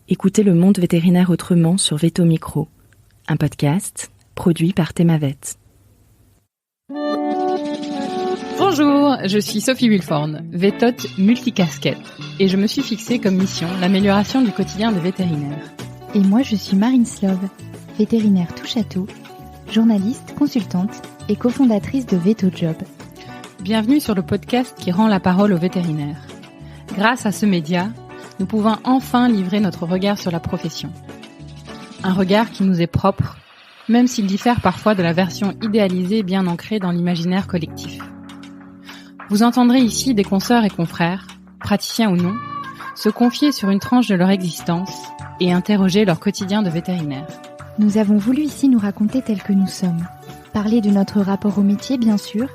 Écoutez le monde vétérinaire autrement sur Veto Micro, un podcast produit par Thémavet. Bonjour, je suis Sophie Wilforn, vétote multicasquette, et je me suis fixée comme mission l'amélioration du quotidien des vétérinaires. Et moi je suis Marine Slove, vétérinaire touche à tout, journaliste, consultante et cofondatrice de VetoJob. Bienvenue sur le podcast qui rend la parole aux vétérinaires. Grâce à ce média, nous pouvons enfin livrer notre regard sur la profession. Un regard qui nous est propre, même s'il diffère parfois de la version idéalisée bien ancrée dans l'imaginaire collectif. Vous entendrez ici des consoeurs et confrères, praticiens ou non, se confier sur une tranche de leur existence et interroger leur quotidien de vétérinaire. Nous avons voulu ici nous raconter tels que nous sommes, parler de notre rapport au métier bien sûr,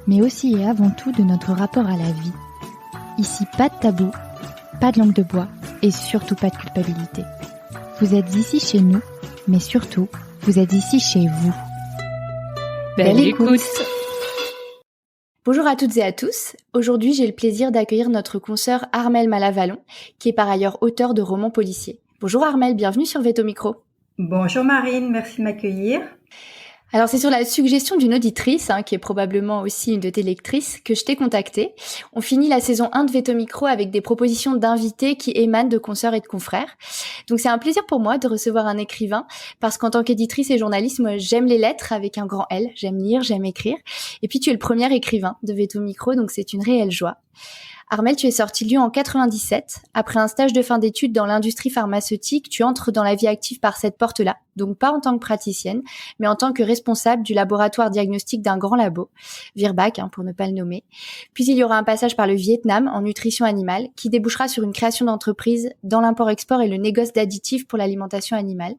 mais aussi et avant tout de notre rapport à la vie. Ici pas de tabou, pas de langue de bois et surtout pas de culpabilité. Vous êtes ici chez nous, mais surtout, vous êtes ici chez vous. Belle écoute. Bonjour à toutes et à tous. Aujourd'hui, j'ai le plaisir d'accueillir notre consoeur Armelle Malavallon, qui est par ailleurs auteure de romans policiers. Bonjour Armelle, bienvenue sur Veto Micro. Bonjour Marine, merci de m'accueillir. Alors c'est sur la suggestion d'une auditrice, qui est probablement aussi une de tes lectrices, que je t'ai contactée. On finit la saison 1 de Veto Micro avec des propositions d'invités qui émanent de consoeurs et de confrères. Donc c'est un plaisir pour moi de recevoir un écrivain, parce qu'en tant qu'éditrice et journaliste, moi j'aime les lettres avec un grand L, j'aime lire, j'aime écrire. Et puis tu es le premier écrivain de Veto Micro, donc c'est une réelle joie. Armelle, tu es sortie de Lyon en 97. Après un stage de fin d'études dans l'industrie pharmaceutique, tu entres dans la vie active par cette porte-là, donc pas en tant que praticienne, mais en tant que responsable du laboratoire diagnostic d'un grand labo, Virbac, pour ne pas le nommer. Puis il y aura un passage par le Vietnam en nutrition animale, qui débouchera sur une création d'entreprise dans l'import-export et le négoce d'additifs pour l'alimentation animale.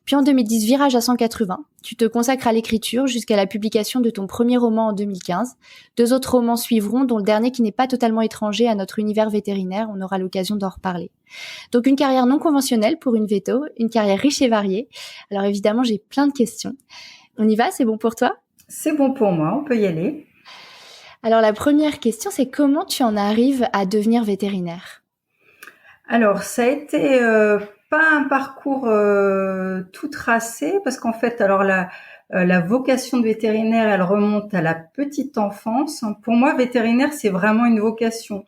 Puis en 2010, virage à 180. Tu te consacres à l'écriture jusqu'à la publication de ton premier roman en 2015. 2 autres romans suivront, dont le dernier qui n'est pas totalement étranger à notre univers vétérinaire. On aura l'occasion d'en reparler. Donc une carrière non conventionnelle pour une véto, une carrière riche et variée. Alors évidemment, j'ai plein de questions. On y va, c'est bon pour toi ? C'est bon pour moi, on peut y aller. Alors la première question, c'est comment tu en arrives à devenir vétérinaire ? Alors ça a été pas un parcours tout tracé, parce qu'en fait, alors la vocation de vétérinaire, elle remonte à la petite enfance. Pour moi, vétérinaire, c'est vraiment une vocation.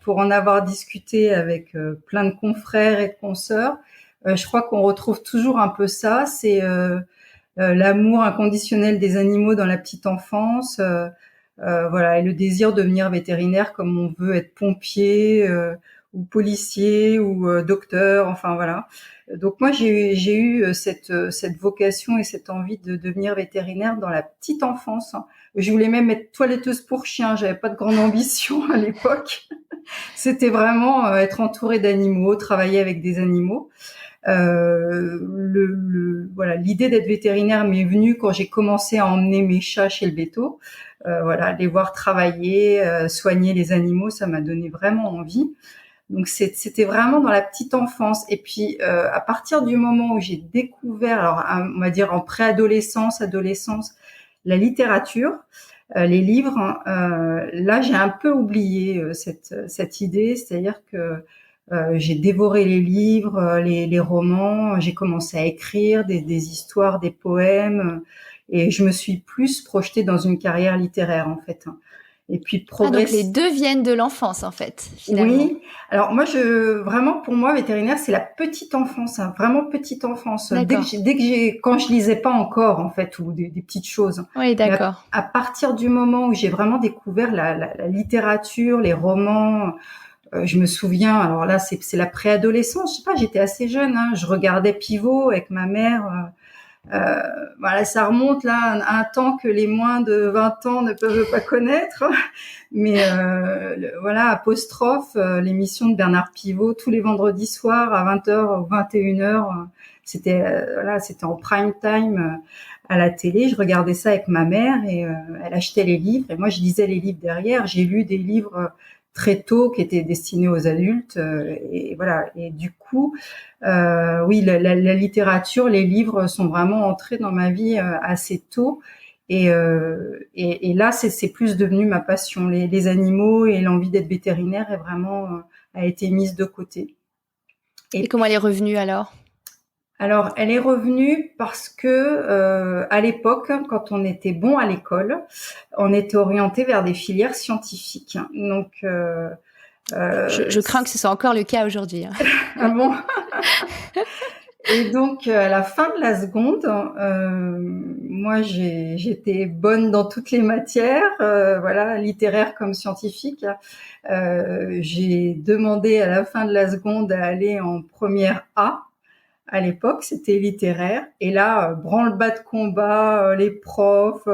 Pour en avoir discuté avec plein de confrères et de consoeurs, je crois qu'on retrouve toujours un peu ça. C'est l'amour inconditionnel des animaux dans la petite enfance, voilà, et le désir de devenir vétérinaire comme on veut être pompier ou policier ou docteur, enfin voilà. Donc moi j'ai eu cette vocation et cette envie de devenir vétérinaire dans la petite enfance. Je voulais même être toiletteuse pour chiens, j'avais pas de grande ambition à l'époque. C'était vraiment être entourée d'animaux, travailler avec des animaux. Voilà, l'idée d'être vétérinaire m'est venue quand j'ai commencé à emmener mes chats chez le véto. Voilà, les voir travailler, soigner les animaux, ça m'a donné vraiment envie. Donc c'était vraiment dans la petite enfance. Et puis à partir du moment où j'ai découvert, alors on va dire en préadolescence, adolescence, la littérature, les livres, là j'ai un peu oublié cette idée, c'est-à-dire que j'ai dévoré les livres, les romans, j'ai commencé à écrire des histoires, des poèmes, et je me suis plus projetée dans une carrière littéraire en fait. Et puis donc les deux viennent de l'enfance en fait, finalement. Oui. Alors moi vraiment pour moi vétérinaire c'est la petite enfance, vraiment petite enfance. D'accord. Quand je lisais pas encore en fait ou des petites choses. Oui, d'accord. À partir du moment où j'ai vraiment découvert la littérature, les romans, je me souviens, alors là c'est la préadolescence, je sais pas, j'étais assez jeune, je regardais Pivot avec ma mère. Voilà, ça remonte là à un temps que les moins de 20 ans ne peuvent pas connaître. Mais voilà, Apostrophe, l'émission de Bernard Pivot tous les vendredis soirs à 20h ou 21h, c'était c'était en prime time à la télé. Je regardais ça avec ma mère et elle achetait les livres et moi je lisais les livres derrière. J'ai lu des livres très tôt qui étaient destinés aux adultes et voilà. Et du coup, oui, la littérature, les livres sont vraiment entrés dans ma vie assez tôt. Et là, c'est plus devenu ma passion. Les animaux et l'envie d'être vétérinaire a été mise de côté. Et comment elle est revenue alors? Alors, elle est revenue parce que à l'époque, quand on était bon à l'école, on était orienté vers des filières scientifiques. Donc, Je crains que ce soit encore le cas aujourd'hui. ah bon. Et donc, à la fin de la seconde, moi, j'étais bonne dans toutes les matières, voilà, littéraire comme scientifique. J'ai demandé à la fin de la seconde à aller en première A. À l'époque, c'était littéraire. Et là, branle-bas de combat, les profs,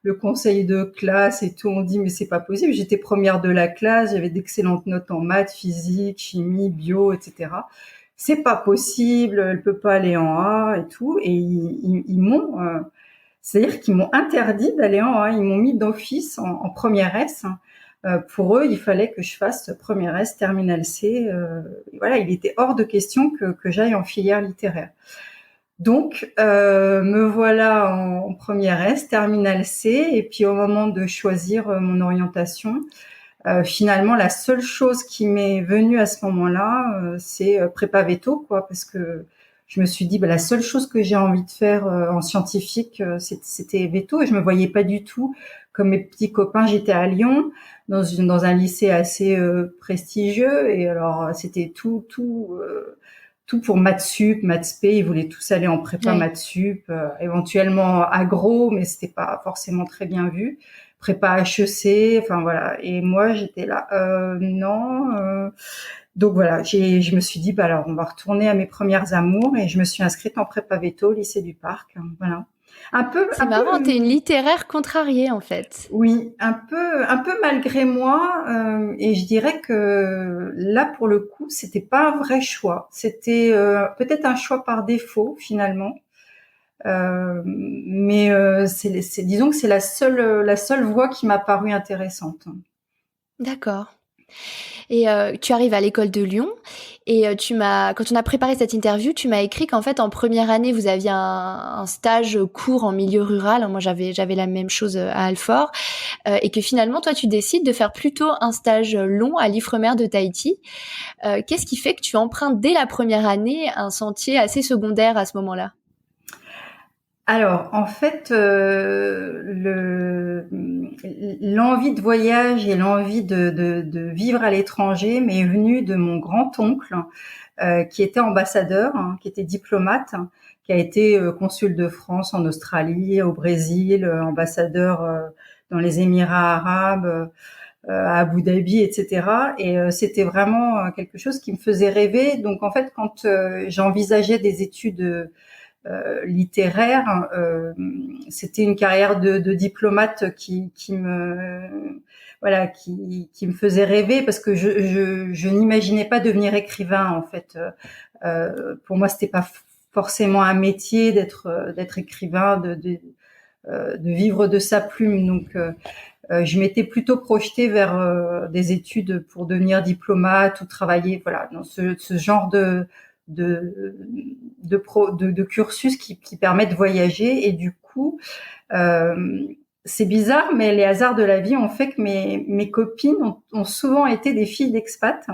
le conseil de classe et tout, on dit mais c'est pas possible. J'étais première de la classe, j'avais d'excellentes notes en maths, physique, chimie, bio, etc. C'est pas possible, elle peut pas aller en A et tout. Et ils m'ont, c'est-à-dire qu'ils m'ont interdit d'aller en A. Ils m'ont mis d'office en première S. Pour eux, il fallait que je fasse première S, terminale C. Voilà, il était hors de question que j'aille en filière littéraire. Donc, me voilà en première S, terminale C, et puis au moment de choisir mon orientation, finalement, la seule chose qui m'est venue à ce moment-là, c'est prépa veto, quoi, parce que je me suis dit, la seule chose que j'ai envie de faire en scientifique, c'était veto, et je me voyais pas du tout comme mes petits copains. J'étais à Lyon, dans un lycée assez prestigieux, et alors c'était tout pour maths sup, maths spé. Ils voulaient tous aller en prépa maths sup, éventuellement agro, mais c'était pas forcément très bien vu. Prépa HEC, enfin voilà. Et moi, j'étais là, non. Donc voilà, je me suis dit, alors on va retourner à mes premières amours, et je me suis inscrite en prépa veto au lycée du Parc. Voilà. C'est marrant, t'es une littéraire contrariée en fait. Oui, un peu malgré moi, et je dirais que là pour le coup, c'était pas un vrai choix. C'était peut-être un choix par défaut finalement. Mais disons que c'est la seule voie qui m'a paru intéressante. D'accord. Et tu arrives à l'école de Lyon et quand on a préparé cette interview, tu m'as écrit qu'en fait en première année vous aviez un stage court en milieu rural. Moi j'avais la même chose à Alfort, et que finalement toi tu décides de faire plutôt un stage long à l'Ifremer de Tahiti. Qu'est-ce qui fait que tu empruntes dès la première année un sentier assez secondaire à ce moment-là? Alors, en fait, l'envie de voyage et l'envie de vivre à l'étranger m'est venue de mon grand-oncle, qui était ambassadeur, qui était diplomate, qui a été consul de France en Australie, au Brésil, ambassadeur dans les Émirats arabes, à Abu Dhabi, etc. Et c'était vraiment quelque chose qui me faisait rêver. Donc, en fait, quand j'envisageais des études littéraire, c'était une carrière de diplomate qui me faisait rêver, parce que je n'imaginais pas devenir écrivain en fait. Pour moi, c'était pas forcément un métier d'être écrivain, de vivre de sa plume. Donc je m'étais plutôt projetée vers des études pour devenir diplomate ou travailler, voilà, dans ce genre de cursus qui permet de voyager. Et du coup, c'est bizarre, mais les hasards de la vie ont fait que mes copines ont souvent été des filles d'expat.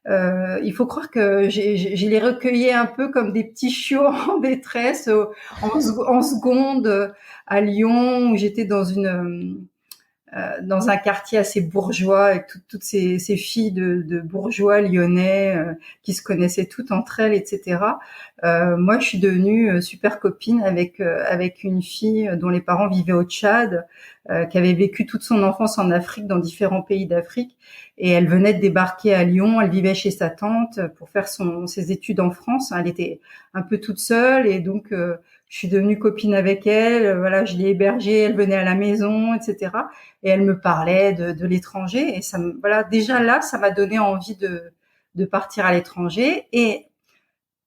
Il faut croire que j'ai les recueillis un peu comme des petits chiots en détresse en seconde à Lyon, où j'étais dans un quartier assez bourgeois, avec toutes ces filles de bourgeois lyonnais qui se connaissaient toutes entre elles, etc. Moi, je suis devenue super copine avec une fille dont les parents vivaient au Tchad, qui avait vécu toute son enfance en Afrique, dans différents pays d'Afrique, et elle venait de débarquer à Lyon. Elle vivait chez sa tante pour faire ses études en France. Elle était un peu toute seule, et donc je suis devenue copine avec elle. Voilà, je l'ai hébergée, elle venait à la maison, etc. Et elle me parlait de l'étranger, et voilà, déjà là, ça m'a donné envie de partir à l'étranger. Et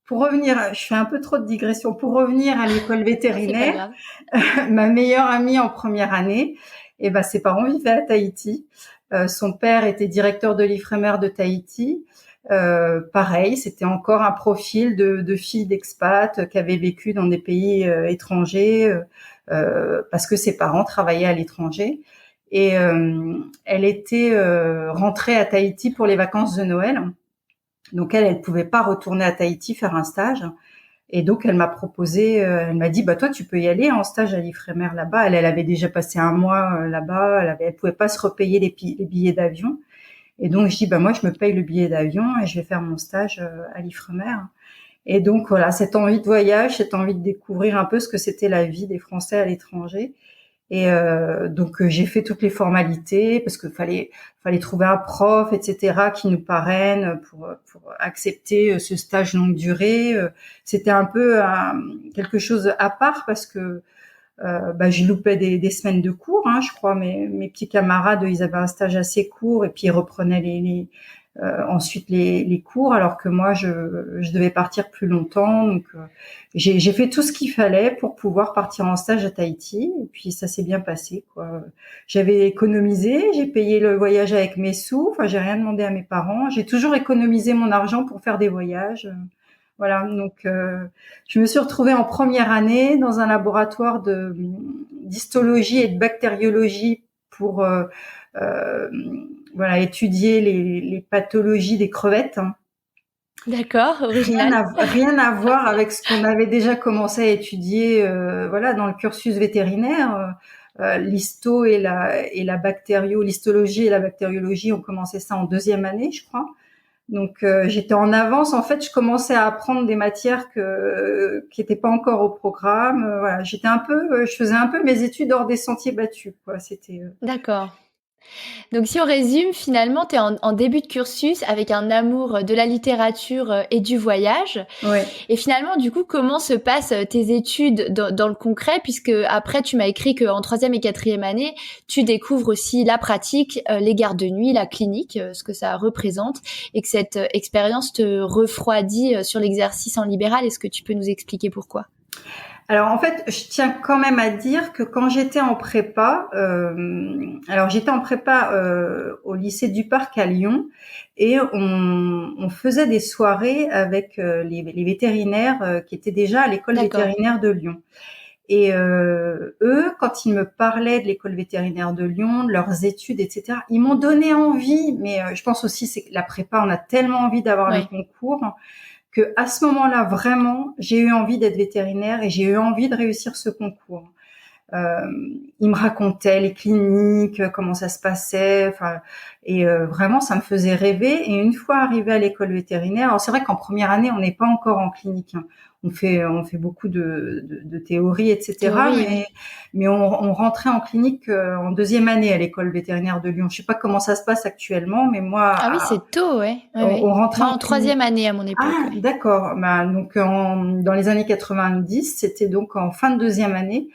pour revenir, je fais un peu trop de digression, pour revenir à l'école vétérinaire, ma meilleure amie en première année, ses parents vivaient à Tahiti. Son père était directeur de l'Ifremer de Tahiti. Pareil, c'était encore un profil de fille d'expat qui avait vécu dans des pays étrangers, parce que ses parents travaillaient à l'étranger. Et elle était rentrée à Tahiti pour les vacances de Noël. Donc elle pouvait pas retourner à Tahiti faire un stage. Et donc elle m'a proposé, elle m'a dit, bah toi tu peux y aller en stage à l'Ifremer là-bas. Elle avait déjà passé un mois là-bas. Elle pouvait pas se repayer les billets d'avion. Et donc je dis, bah moi je me paye le billet d'avion et je vais faire mon stage à l'Ifremer. Et donc voilà, cette envie de voyage, cette envie de découvrir un peu ce que c'était la vie des Français à l'étranger. Et donc j'ai fait toutes les formalités parce que fallait trouver un prof, etc., qui nous parraine pour accepter ce stage longue durée. C'était un peu quelque chose à part parce que j'y loupais des semaines de cours, hein, je crois. Mes petits camarades, ils avaient un stage assez court et puis ils reprenaient ensuite les cours, alors que moi je devais partir plus longtemps. Donc j'ai fait tout ce qu'il fallait pour pouvoir partir en stage à Tahiti, et puis ça s'est bien passé, quoi. J'avais économisé, j'ai payé le voyage avec mes sous, enfin j'ai rien demandé à mes parents, j'ai toujours économisé mon argent pour faire des voyages. Voilà, donc je me suis retrouvée en première année dans un laboratoire d'histologie et de bactériologie pour étudier les pathologies des crevettes. D'accord, original. Rien à voir avec ce qu'on avait déjà commencé à étudier, dans le cursus vétérinaire. L'histologie et la bactériologie, on commençait ça en deuxième année, je crois. Donc j'étais en avance. En fait, je commençais à apprendre des matières qui n'étaient pas encore au programme. Je faisais un peu mes études hors des sentiers battus, quoi. C'était. D'accord. Donc si on résume, finalement, tu es en début de cursus avec un amour de la littérature et du voyage. Ouais. Et finalement, du coup, comment se passent tes études dans le concret, puisque après, tu m'as écrit qu'en 3e et 4e année, tu découvres aussi la pratique, les gardes de nuit, la clinique, ce que ça représente, et que cette expérience te refroidit sur l'exercice en libéral. Est-ce que tu peux nous expliquer pourquoi ? Alors en fait, je tiens quand même à dire que quand j'étais en prépa, j'étais en prépa au lycée du Parc à Lyon, et on faisait des soirées avec les vétérinaires qui étaient déjà à l'école vétérinaire de Lyon. Et eux, quand ils me parlaient de l'école vétérinaire de Lyon, de leurs études, etc., ils m'ont donné envie. Mais je pense aussi, c'est que la prépa, on a tellement envie d'avoir le concours, que à ce moment-là, vraiment, j'ai eu envie d'être vétérinaire et j'ai eu envie de réussir ce concours. Ils me racontaient les cliniques, comment ça se passait, vraiment, ça me faisait rêver. Et une fois arrivée à l'école vétérinaire, alors c'est vrai qu'en première année, on n'est pas encore en clinique, hein. On fait beaucoup de théorie, etc. Mais on rentrait en clinique en deuxième année à l'école vétérinaire de Lyon. Je sais pas comment ça se passe actuellement, mais moi. Ah oui, c'est tôt, ouais. On rentrait en 3e année à mon époque. Ah, d'accord. Donc dans les années 90, c'était donc en fin de deuxième année.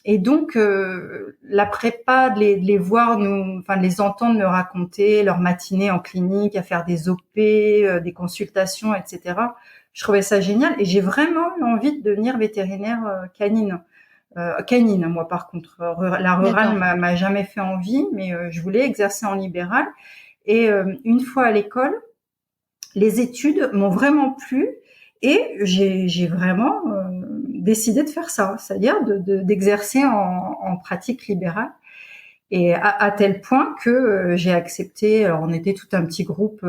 Et donc la prépa, de les voir de les entendre me raconter leur matinée en clinique, à faire des OP, des consultations, etc. Je trouvais ça génial et j'ai vraiment eu envie de devenir vétérinaire canine. Canine, moi par contre, la rurale m'a jamais fait envie, mais je voulais exercer en libéral. Et une fois à l'école, les études m'ont vraiment plu et j'ai vraiment décidé de faire ça, c'est-à-dire d'exercer en pratique libérale. Et à tel point que j'ai accepté, alors on était tout un petit groupe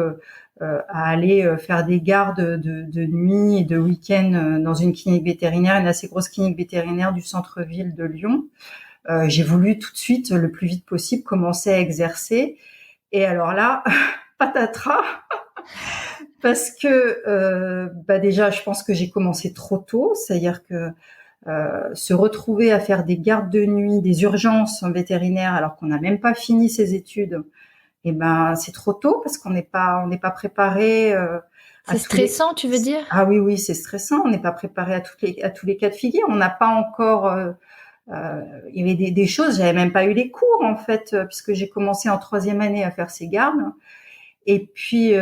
à aller faire des gardes de nuit et de week-end dans une clinique vétérinaire, une assez grosse clinique vétérinaire du centre-ville de Lyon. J'ai voulu tout de suite, le plus vite possible, commencer à exercer. Et alors là, patatras, parce que déjà, je pense que j'ai commencé trop tôt, c'est-à-dire que se retrouver à faire des gardes de nuit, des urgences vétérinaires, alors qu'on n'a même pas fini ses études, c'est trop tôt parce qu'on n'est pas préparé. C'est stressant, tu veux dire ? Ah oui, c'est stressant. On n'est pas préparé à tous les cas de figure. On n'a pas encore. Il y avait des choses. J'avais même pas eu les cours en fait, puisque j'ai commencé en 3e année à faire ces gardes. Et puis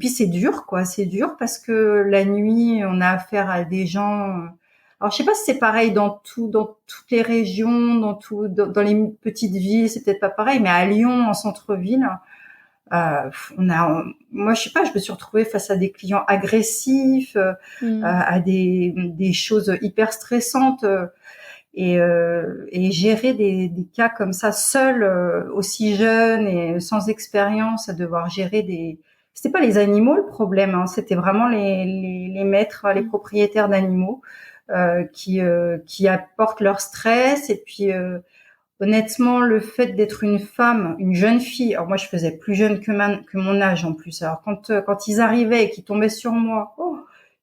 c'est dur, quoi. C'est dur parce que la nuit, on a affaire à des gens. Alors je sais pas si c'est pareil dans toutes les régions, dans les petites villes, c'est peut-être pas pareil, mais à Lyon, en centre-ville, moi je sais pas, je me suis retrouvée face à des clients agressifs, à des choses hyper stressantes, et gérer des cas comme ça seule, aussi jeune et sans expérience, à devoir gérer c'était pas les animaux le problème, hein, c'était vraiment les maîtres, les propriétaires d'animaux qui apportent leur stress. Et puis honnêtement, le fait d'être une femme, une jeune fille, alors moi je faisais plus jeune que mon âge en plus. Alors quand ils arrivaient et qu'ils tombaient sur moi,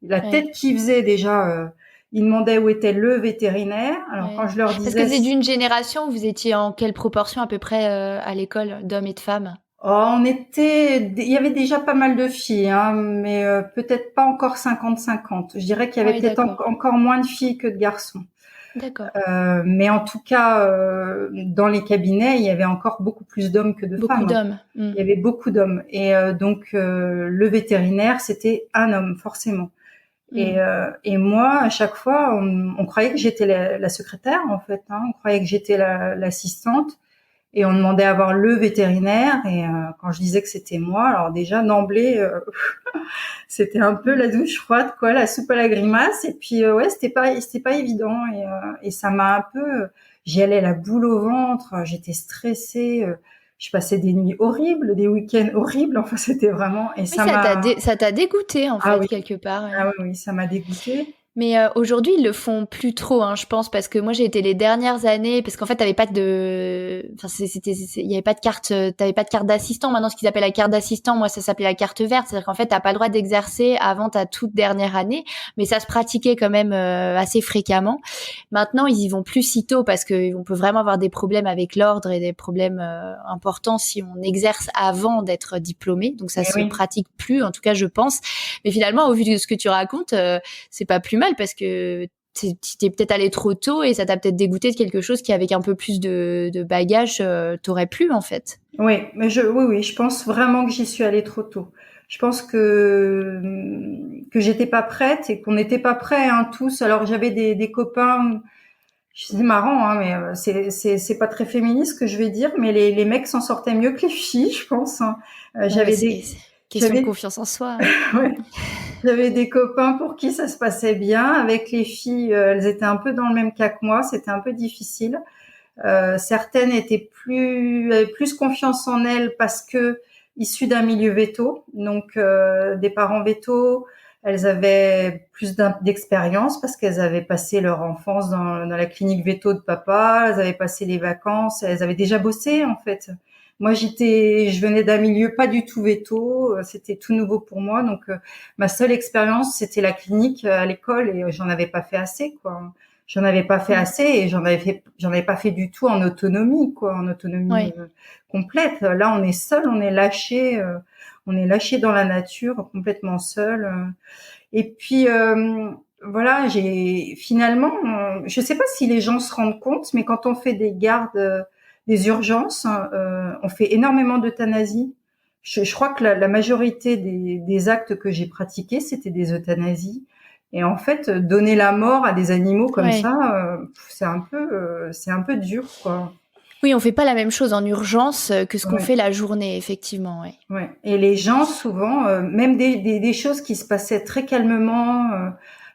la tête qu'ils faisaient déjà. Ils demandaient où était le vétérinaire. Alors quand je leur disais... Parce que c'est d'une génération, vous étiez en quelle proportion à peu près à l'école d'hommes et de femmes? Il y avait déjà pas mal de filles, hein, mais peut-être pas encore 50-50. Je dirais qu'il y avait peut-être encore moins de filles que de garçons. D'accord. Mais en tout cas, dans les cabinets, il y avait encore beaucoup plus d'hommes que de femmes. Beaucoup d'hommes. Il y avait beaucoup d'hommes. Et donc, le vétérinaire, c'était un homme, forcément. Et moi, à chaque fois, on croyait que j'étais la secrétaire, en fait. Hein. On croyait que j'étais l'assistante. Et on demandait à voir le vétérinaire. Et quand je disais que c'était moi, alors déjà, d'emblée, c'était un peu la douche froide, quoi, la soupe à la grimace. Et puis, c'était pas évident. Et ça m'a un peu... J'y allais la boule au ventre. J'étais stressée. Je passais des nuits horribles, des week-ends horribles. Enfin, c'était vraiment... Et ça t'a dégoûté, en fait, quelque part. Ah oui, ça m'a dégoûtée. Mais aujourd'hui, ils le font plus trop, hein, je pense, parce que moi j'ai été les dernières années, parce qu'en fait t'avais pas de, enfin il y avait pas de carte, t'avais pas de carte d'assistant. Maintenant, ce qu'ils appellent la carte d'assistant, moi ça s'appelait la carte verte, c'est-à-dire qu'en fait t'as pas le droit d'exercer avant ta toute dernière année, mais ça se pratiquait quand même assez fréquemment. Maintenant, ils y vont plus si tôt parce que on peut vraiment avoir des problèmes avec l'ordre et des problèmes importants si on exerce avant d'être diplômé. Donc ça se pratique plus, en tout cas je pense. Mais finalement, au vu de ce que tu racontes, c'est pas plus mal parce que t'es peut-être allé trop tôt et ça t'a peut-être dégoûté de quelque chose qui, avec un peu plus de bagage, t'aurait plu en fait. Oui, mais je pense vraiment que j'y suis allée trop tôt. Je pense que j'étais pas prête et qu'on n'était pas prêts, hein, tous. Alors j'avais des copains. C'est marrant, hein, mais c'est pas très féministe ce que je vais dire, mais les mecs s'en sortaient mieux que les filles, je pense. Hein. Question de confiance en soi. Ouais. J'avais des copains pour qui ça se passait bien. Avec les filles, elles étaient un peu dans le même cas que moi. C'était un peu difficile. Certaines avaient plus confiance en elles parce que issues d'un milieu véto, donc des parents véto. Elles avaient plus d'expérience parce qu'elles avaient passé leur enfance dans la clinique véto de papa. Elles avaient passé les vacances. Elles avaient déjà bossé en fait. Moi, je venais d'un milieu pas du tout véto, c'était tout nouveau pour moi. Donc, ma seule expérience, c'était la clinique à l'école et j'en avais pas fait assez, quoi. J'en avais pas fait assez et j'en avais pas fait du tout en autonomie, quoi, en autonomie complète. Là, on est seul, on est lâché dans la nature, complètement seul. Et puis, voilà, finalement, je sais pas si les gens se rendent compte, mais quand on fait des gardes, des urgences, on fait énormément d'euthanasie. Je crois que la majorité des actes que j'ai pratiqués, c'était des euthanasies. Et en fait, donner la mort à des animaux comme ça, c'est un peu dur, quoi. Oui, on fait pas la même chose en urgence que ce qu'on fait la journée, effectivement. Ouais. Et les gens, souvent, même des choses qui se passaient très calmement,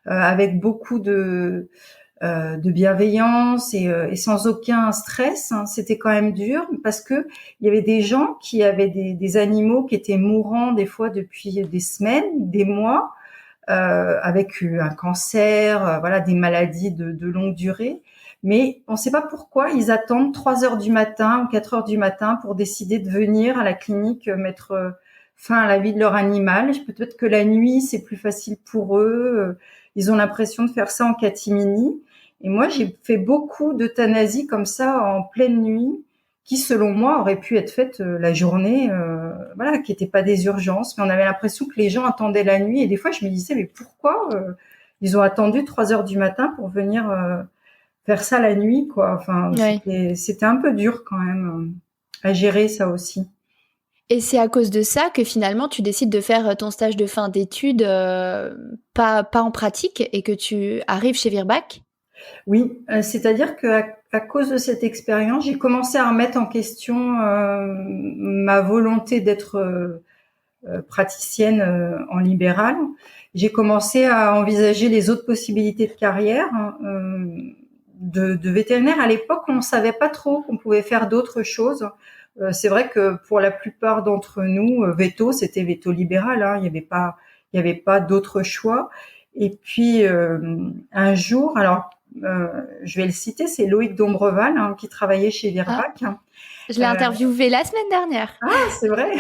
avec beaucoup de bienveillance et sans aucun stress, hein, c'était quand même dur parce que il y avait des gens qui avaient des animaux qui étaient mourants des fois depuis des semaines, des mois, avec un cancer, voilà, des maladies de longue durée. Mais on ne sait pas pourquoi ils attendent 3 heures du matin ou 4 heures du matin pour décider de venir à la clinique mettre fin à la vie de leur animal. Peut-être que la nuit, c'est plus facile pour eux. Ils ont l'impression de faire ça en catimini. Et moi, j'ai fait beaucoup d'euthanasie comme ça en pleine nuit, qui, selon moi, auraient pu être faites la journée, voilà, qui n'étaient pas des urgences. Mais on avait l'impression que les gens attendaient la nuit. Et des fois, je me disais, mais pourquoi ils ont attendu 3 heures du matin pour venir faire ça la nuit, quoi. Enfin, c'était un peu dur quand même à gérer ça aussi. Et c'est à cause de ça que finalement tu décides de faire ton stage de fin d'études pas en pratique et que tu arrives chez Virbac? Oui, c'est-à-dire que à cause de cette expérience, j'ai commencé à remettre en question ma volonté d'être praticienne en libéral. J'ai commencé à envisager les autres possibilités de carrière. De vétérinaire. À l'époque, on savait pas trop qu'on pouvait faire d'autres choses. c'est vrai que pour la plupart d'entre nous, veto, c'était veto libéral, hein, il y avait pas d'autre choix. Et puis un jour, alors je vais le citer, c'est Loïc Dombreval, hein, qui travaillait chez Virbac. Je l'ai interviewé la semaine dernière. Ah, c'est vrai.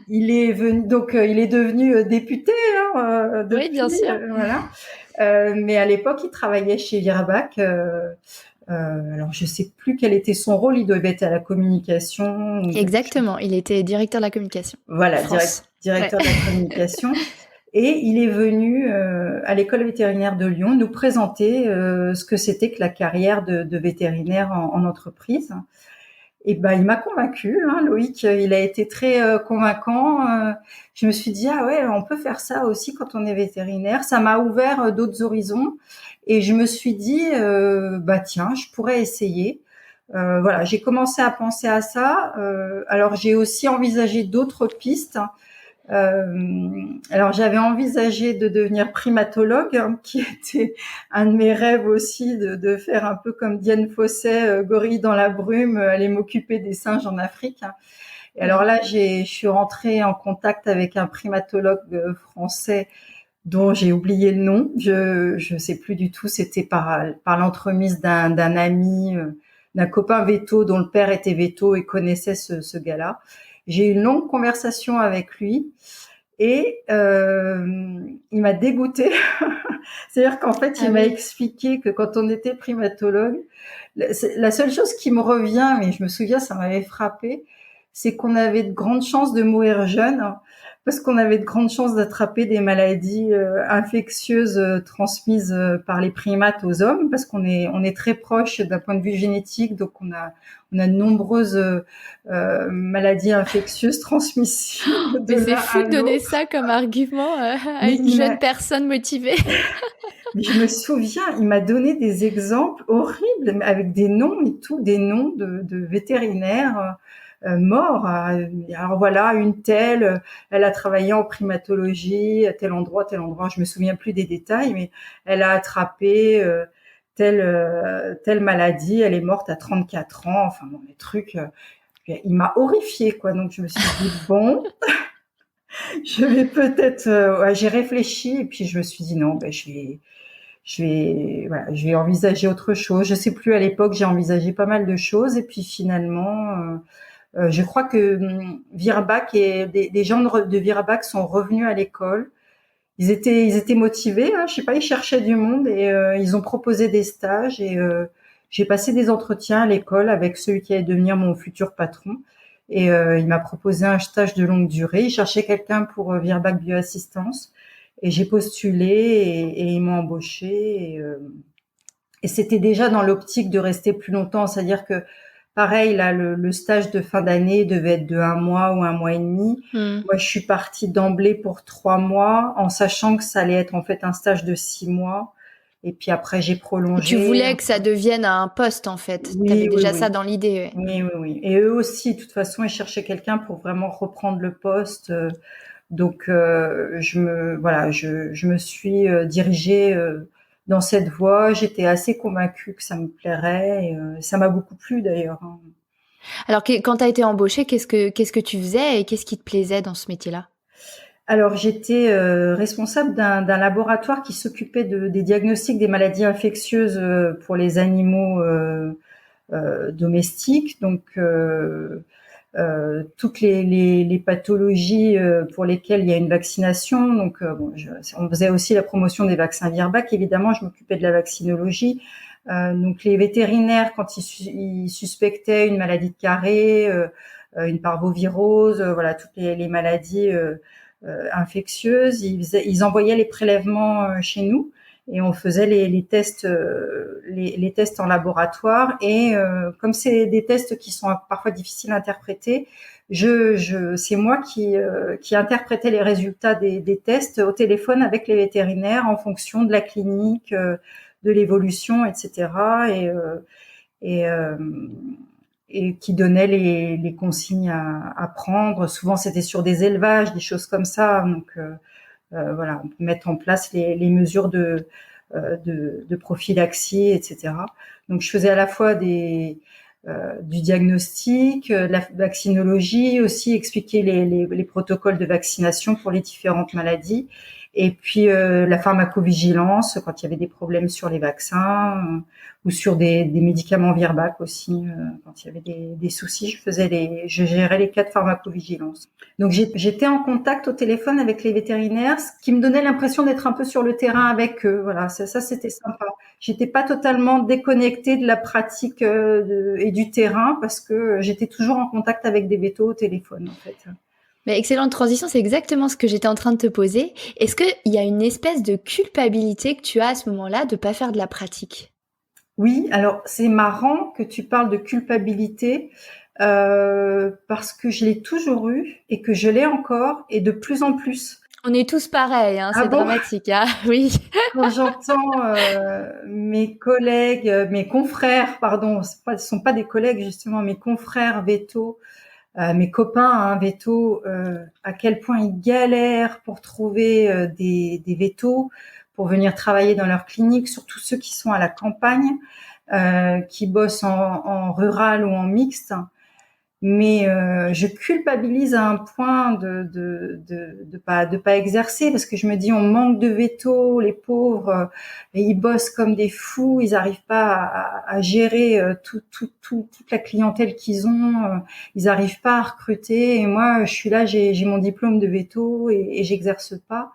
Il est venu, donc il est devenu député, hein, depuis, Oui, bien sûr. voilà. Mais à l'époque, il travaillait chez Virbac. Alors, je sais plus quel était son rôle. Il devait être à la communication. Exactement. Il était directeur de la communication. Voilà, France. directeur de la communication. Et il est venu à l'école vétérinaire de Lyon nous présenter ce que c'était que la carrière de vétérinaire en entreprise. Et ben, il m'a convaincu, hein, Loïc. Il a été très convaincant. Je me suis dit, ah ouais, on peut faire ça aussi quand on est vétérinaire. Ça m'a ouvert d'autres horizons. Et je me suis dit, bah tiens, je pourrais essayer. Voilà, j'ai commencé à penser à ça. Alors, j'ai aussi envisagé d'autres pistes. Alors j'avais envisagé de devenir primatologue, hein, qui était un de mes rêves aussi, de faire un peu comme Diane Fossey, gorille dans la brume, aller m'occuper des singes en Afrique. Hein. Et alors là, je suis rentrée en contact avec un primatologue français dont j'ai oublié le nom. Je sais plus du tout. C'était par l'entremise d'un ami, d'un copain veto dont le père était veto et connaissait ce gars-là. J'ai eu une longue conversation avec lui et il m'a dégoûtée. C'est-à-dire qu'en fait, il m'a expliqué que quand on était primatologue, la seule chose qui me revient, mais je me souviens, ça m'avait frappé, c'est qu'on avait de grandes chances de mourir jeune, hein, parce qu'on avait de grandes chances d'attraper des maladies infectieuses transmises par les primates aux hommes, parce qu'on est très proche d'un point de vue génétique, donc on a de nombreuses maladies infectieuses transmissibles. Mais c'est fou de donner ça comme argument à une jeune personne motivée. Mais je me souviens, il m'a donné des exemples horribles avec des noms et tout, des noms de vétérinaires morts. Alors voilà, une telle, elle a travaillé en primatologie à tel endroit. Je me souviens plus des détails, mais elle a attrapé telle maladie, elle est morte à 34 ans. Enfin bon, les trucs. Il m'a horrifiée, quoi. Donc je me suis dit bon. Je vais peut-être, j'ai réfléchi et puis je me suis dit non, ben je vais envisager autre chose. Je sais plus, à l'époque, j'ai envisagé pas mal de choses et puis finalement, je crois que Virbac et des gens de Virbac sont revenus à l'école. Ils étaient motivés, hein, je sais pas, ils cherchaient du monde et ils ont proposé des stages et j'ai passé des entretiens à l'école avec celui qui allait devenir mon futur patron. Et il m'a proposé un stage de longue durée. Il cherchait quelqu'un pour Virbac Bioassistance. Et j'ai postulé et ils m'ont embauché. Et c'était déjà dans l'optique de rester plus longtemps. C'est-à-dire que, pareil, là, le stage de fin d'année devait être de 1 mois ou 1 mois et demi. Moi, je suis partie d'emblée pour 3 mois, en sachant que ça allait être en fait un stage de 6 mois. Et puis après, j'ai prolongé. Tu voulais que ça devienne un poste, en fait. Oui, tu avais déjà oui. ça dans l'idée. Ouais. Oui. Et eux aussi, de toute façon, ils cherchaient quelqu'un pour vraiment reprendre le poste. Donc, je me suis dirigée dans cette voie. J'étais assez convaincue que ça me plairait. Et, ça m'a beaucoup plu, d'ailleurs. Hein. Alors, quand tu as été embauchée, qu'est-ce que tu faisais et qu'est-ce qui te plaisait dans ce métier-là ? Alors, j'étais responsable d'un laboratoire qui s'occupait des diagnostics des maladies infectieuses pour les animaux domestiques. Donc, toutes les pathologies pour lesquelles il y a une vaccination. Donc, on faisait aussi la promotion des vaccins Virbac. Évidemment, je m'occupais de la vaccinologie. Donc, les vétérinaires, quand ils suspectaient une maladie de Carré, une parvovirose, voilà, toutes les maladies infectieuses, ils envoyaient les prélèvements chez nous et on faisait les tests en laboratoire et comme c'est des tests qui sont parfois difficiles à interpréter, c'est moi qui interprétais les résultats des tests au téléphone avec les vétérinaires en fonction de la clinique, de l'évolution, etc. Et qui donnait les consignes à prendre. Souvent, c'était sur des élevages, des choses comme ça. Donc, voilà, on peut mettre en place les mesures de prophylaxie, etc. Donc, je faisais à la fois du diagnostic, de la vaccinologie, aussi expliquer les protocoles de vaccination pour les différentes maladies, et puis la pharmacovigilance quand il y avait des problèmes sur les vaccins ou sur des médicaments Virbac aussi, quand il y avait des soucis, je gérais les cas de pharmacovigilance. Donc j'étais en contact au téléphone avec les vétérinaires, ce qui me donnait l'impression d'être un peu sur le terrain avec eux. Voilà, ça c'était sympa. J'étais pas totalement déconnectée de la pratique et du terrain, parce que j'étais toujours en contact avec des vétos au téléphone en fait. Mais excellente transition, c'est exactement ce que j'étais en train de te poser. Est-ce qu'il y a une espèce de culpabilité que tu as à ce moment-là de pas faire de la pratique? Oui, alors c'est marrant que tu parles de culpabilité, parce que je l'ai toujours eu et que je l'ai encore, et de plus en plus. On est tous pareils, hein, c'est dramatique, hein. Oui. Quand j'entends mes collègues, mes confrères, pardon, ce sont pas des collègues justement, mes confrères vétos, mes copains vétos, à quel point ils galèrent pour trouver des vétos pour venir travailler dans leur clinique, surtout ceux qui sont à la campagne, qui bossent en rural ou en mixte. Mais je culpabilise à un point de pas exercer, parce que je me dis on manque de vétos, les pauvres, et ils bossent comme des fous, ils arrivent pas à gérer toute la clientèle qu'ils ont, ils arrivent pas à recruter, et moi je suis là, j'ai mon diplôme de véto et j'exerce pas.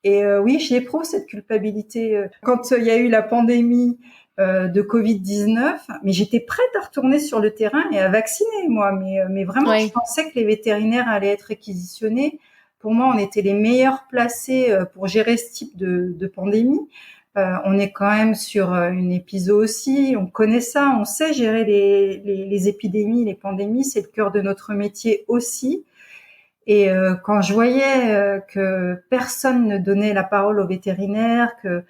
Et oui, je l'éprouve cette culpabilité. Quand il y a eu la pandémie de Covid-19, mais j'étais prête à retourner sur le terrain et à vacciner, moi. Mais vraiment, Ouais. Je pensais que les vétérinaires allaient être réquisitionnés. Pour moi, on était les meilleurs placés pour gérer ce type de pandémie. On est quand même sur une épiso aussi. On connaît ça, on sait gérer les épidémies, les pandémies. C'est le cœur de notre métier aussi. Et quand je voyais que personne ne donnait la parole aux vétérinaires, que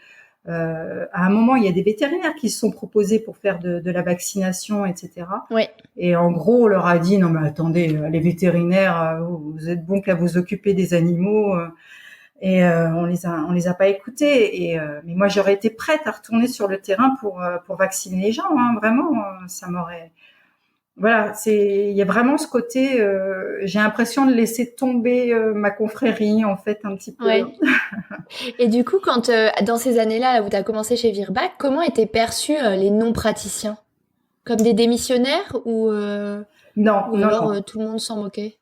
à un moment il y a des vétérinaires qui se sont proposés pour faire de la vaccination, etc. Ouais. Et en gros, on leur a dit non mais attendez, les vétérinaires, vous êtes bons qu'à vous occuper des animaux. Et on les a pas écoutés. Et mais moi j'aurais été prête à retourner sur le terrain pour vacciner les gens. Hein, vraiment, ça m'aurait. Voilà, il y a vraiment ce côté, j'ai l'impression de laisser tomber ma confrérie en fait un petit peu. Ouais. Et du coup, quand dans ces années-là où tu as commencé chez Virbac, comment étaient perçus les non-praticiens? Comme des démissionnaires ou Non, alors tout le monde s'en moquait?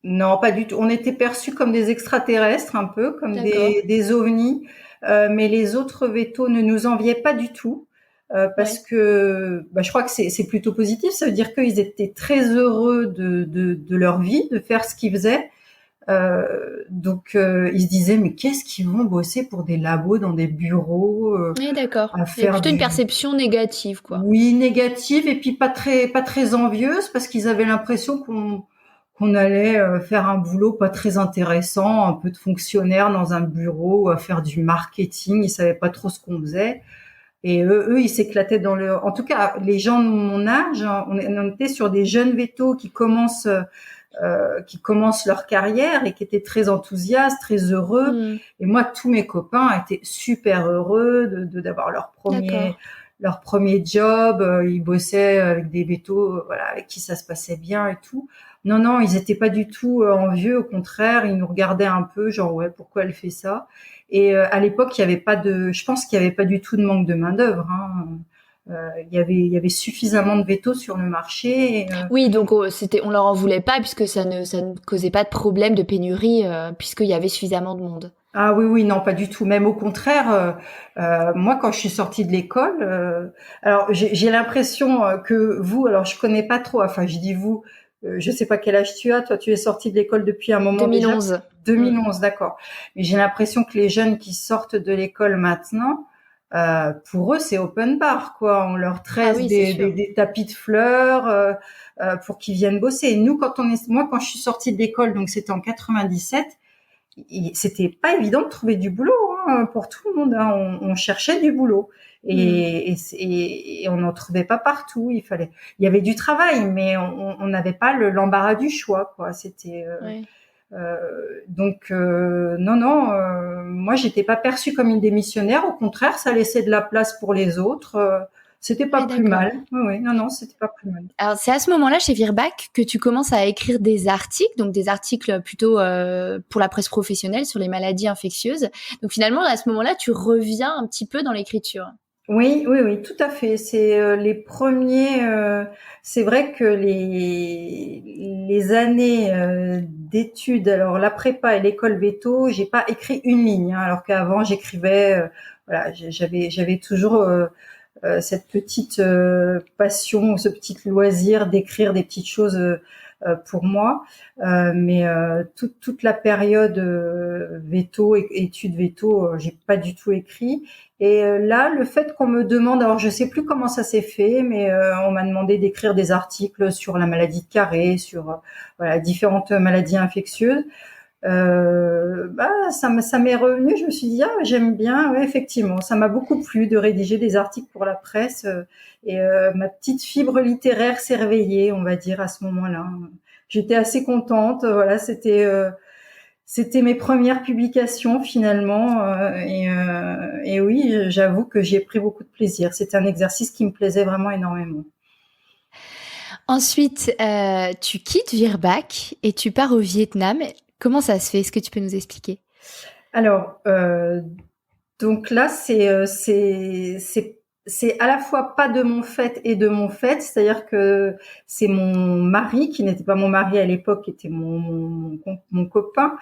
Non, pas du tout. On était perçus comme des extraterrestres un peu, comme des ovnis, mais les autres vétos ne nous enviaient pas du tout. Parce que je crois que c'est plutôt positif. Ça veut dire qu'ils étaient très heureux de leur vie, de faire ce qu'ils faisaient. Donc ils se disaient mais qu'est-ce qu'ils vont bosser pour des labos dans des bureaux Oui, d'accord. à Il y a faire plutôt une perception négative, quoi. Oui, négative, et puis pas très envieuse, parce qu'ils avaient l'impression qu'on allait faire un boulot pas très intéressant, un peu de fonctionnaire dans un bureau, à faire du marketing. Ils savaient pas trop ce qu'on faisait. Et eux, ils s'éclataient dans le. En tout cas, les gens de mon âge, hein, on était sur des jeunes vétos qui commencent leur carrière et qui étaient très enthousiastes, très heureux. Et moi, tous mes copains étaient super heureux d'avoir leur premier job. Ils bossaient avec des vétos, voilà, avec qui ça se passait bien et tout. Non, ils étaient pas du tout envieux. Au contraire, ils nous regardaient un peu, genre ouais, pourquoi elle fait ça? Et à l'époque, je pense qu'il y avait pas du tout de manque de main d'œuvre. Hein. Il y avait suffisamment de vétos sur le marché. Oui, donc on leur en voulait pas puisque ça ne causait pas de problème de pénurie puisqu'il y avait suffisamment de monde. Ah oui, non, pas du tout. Même au contraire, moi, quand je suis sortie de l'école, alors j'ai l'impression que vous, alors je connais pas trop. Enfin, je dis vous. Je sais pas quel âge tu as. Toi, tu es sortie de l'école depuis un moment 2011. déjà. 2011, d'accord. Mais j'ai l'impression que les jeunes qui sortent de l'école maintenant, pour eux, c'est open bar, quoi. On leur tresse des tapis de fleurs pour qu'ils viennent bosser. Et nous, moi, quand je suis sortie de l'école, donc c'était en 97, c'était pas évident de trouver du boulot hein, pour tout le monde. Hein. On cherchait du boulot. Et on n'en trouvait pas partout. Il y avait du travail, mais on n'avait pas l'embarras du choix, quoi. C'était donc non, moi j'étais pas perçue comme une démissionnaire. Au contraire, ça laissait de la place pour les autres. C'était pas Ah, plus d'accord. mal. Oui, non, c'était pas plus mal. Alors, c'est à ce moment-là, chez Virbac, que tu commences à écrire des articles, donc des articles plutôt pour la presse professionnelle sur les maladies infectieuses. Donc, finalement, à ce moment-là, tu reviens un petit peu dans l'écriture. Oui, tout à fait. C'est les premiers. C'est vrai que les années d'études, alors la prépa et l'école veto, j'ai pas écrit une ligne, hein, alors qu'avant j'écrivais. Voilà, j'avais toujours cette petite passion, ce petit loisir d'écrire des petites choses pour moi. Mais toute la période veto, études veto, j'ai pas du tout écrit. Et là, le fait qu'on me demande, alors je sais plus comment ça s'est fait, mais on m'a demandé d'écrire des articles sur la maladie de Carré, sur voilà différentes maladies infectieuses. Ça m'est revenu. Je me suis dit j'aime bien. Ouais, effectivement, ça m'a beaucoup plu de rédiger des articles pour la presse et ma petite fibre littéraire s'est réveillée, on va dire à ce moment-là. J'étais assez contente. Voilà, c'était mes premières publications finalement et oui, j'avoue que j'ai pris beaucoup de plaisir. C'était un exercice qui me plaisait vraiment énormément. Ensuite, tu quittes Virbac et tu pars au Vietnam. Comment ça se fait? Est-ce que tu peux nous expliquer? Alors, donc là, c'est à la fois pas de mon fait et de mon fait, c'est-à-dire que c'est mon mari, qui n'était pas mon mari à l'époque, qui était mon copain,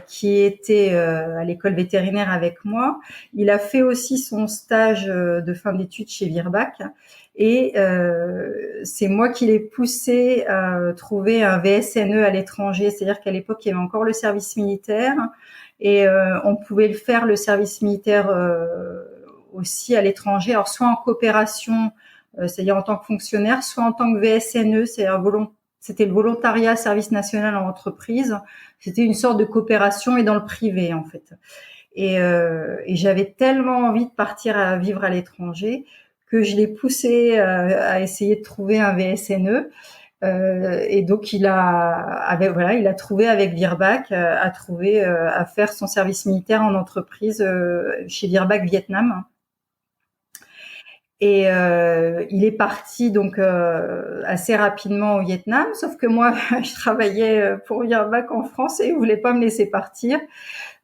qui était à l'école vétérinaire avec moi. Il a fait aussi son stage de fin d'études chez Virbac. Et c'est moi qui l'ai poussé à trouver un VSNE à l'étranger, c'est-à-dire qu'à l'époque, il y avait encore le service militaire et on pouvait le faire, le service militaire aussi à l'étranger, alors soit en coopération, c'est-à-dire en tant que fonctionnaire, soit en tant que VSNE, c'était le volontariat service national en entreprise. C'était une sorte de coopération et dans le privé en fait. Et j'avais tellement envie de partir à vivre à l'étranger que je l'ai poussé à essayer de trouver un VSNE. Et donc il a trouvé avec Virbac, à faire son service militaire en entreprise chez Virbac Vietnam. Et il est parti donc assez rapidement au Vietnam, sauf que moi je travaillais pour Virbac en France et il voulait pas me laisser partir.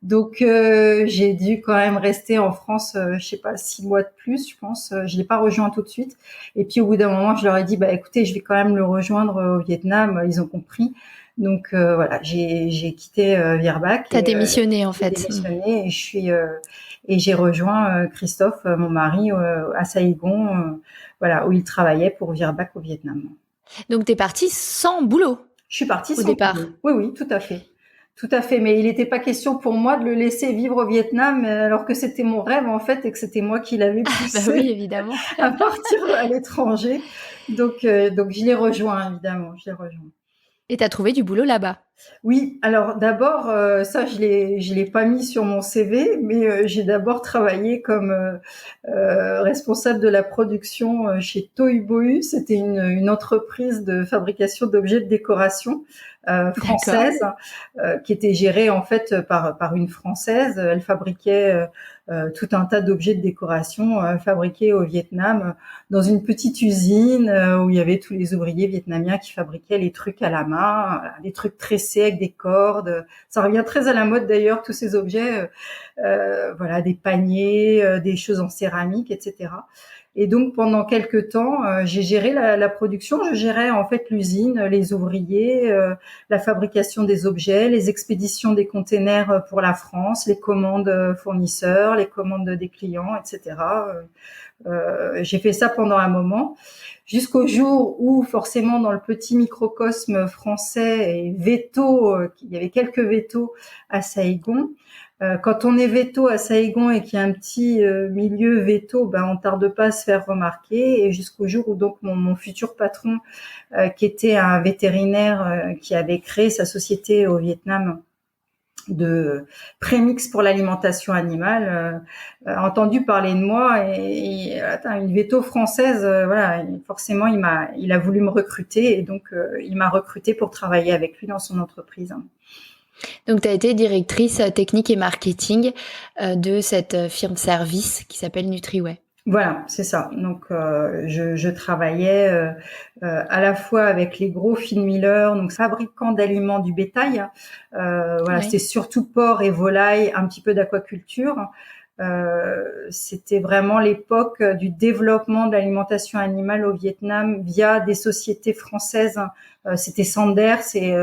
Donc j'ai dû quand même rester en France, je sais pas, 6 mois de plus, je pense. Je l'ai pas rejoint tout de suite. Et puis au bout d'un moment, je leur ai dit, écoutez, je vais quand même le rejoindre au Vietnam. Ils ont compris. Donc voilà, j'ai quitté Virbac. T'as démissionné en fait. J'ai démissionné et j'ai rejoint Christophe, mon mari, à Saigon, voilà, où il travaillait pour Virbac au Vietnam. Donc t'es partie sans boulot. Je suis partie au départ. Boulot. Oui, tout à fait. Tout à fait, mais il n'était pas question pour moi de le laisser vivre au Vietnam, alors que c'était mon rêve en fait et que c'était moi qui l'avais poussé oui, évidemment. à partir à l'étranger. Donc je l'ai rejoint évidemment, je l'ai rejoint. Et t'as trouvé du boulot là-bas? Oui, alors d'abord, ça je l'ai pas mis sur mon CV, mais j'ai d'abord travaillé comme responsable de la production chez Toibohu. C'était une entreprise de fabrication d'objets de décoration française qui était gérée en fait par une Française. Elle fabriquait tout un tas d'objets de décoration fabriqués au Vietnam dans une petite usine où il y avait tous les ouvriers vietnamiens qui fabriquaient les trucs à la main, des trucs tressés avec des cordes. Ça revient très à la mode d'ailleurs, tous ces objets, voilà, des paniers, des choses en céramique, etc. Et donc pendant quelques temps, j'ai géré la production. Je gérais en fait l'usine, les ouvriers, la fabrication des objets, les expéditions des containers pour la France, les commandes fournisseurs, les commandes des clients, etc. J'ai fait ça pendant un moment, jusqu'au jour où forcément dans le petit microcosme français et veto, il y avait quelques vétos à Saigon. Quand on est veto à Saigon et qu'il y a un petit milieu veto, on tarde pas à se faire remarquer. Et jusqu'au jour où donc mon futur patron, qui était un vétérinaire qui avait créé sa société au Vietnam de prémix pour l'alimentation animale, a entendu parler de moi et une veto française, voilà, forcément il a voulu me recruter et donc il m'a recruté pour travailler avec lui dans son entreprise. Donc, tu as été directrice technique et marketing de cette firme service qui s'appelle NutriWay. Voilà, c'est ça. Donc, je travaillais à la fois avec les gros feed millers, donc fabricants d'aliments du bétail. Voilà, Ouais. c'était surtout porc et volaille, un petit peu d'aquaculture. C'était vraiment l'époque du développement de l'alimentation animale au Vietnam via des sociétés françaises. C'était Sanders et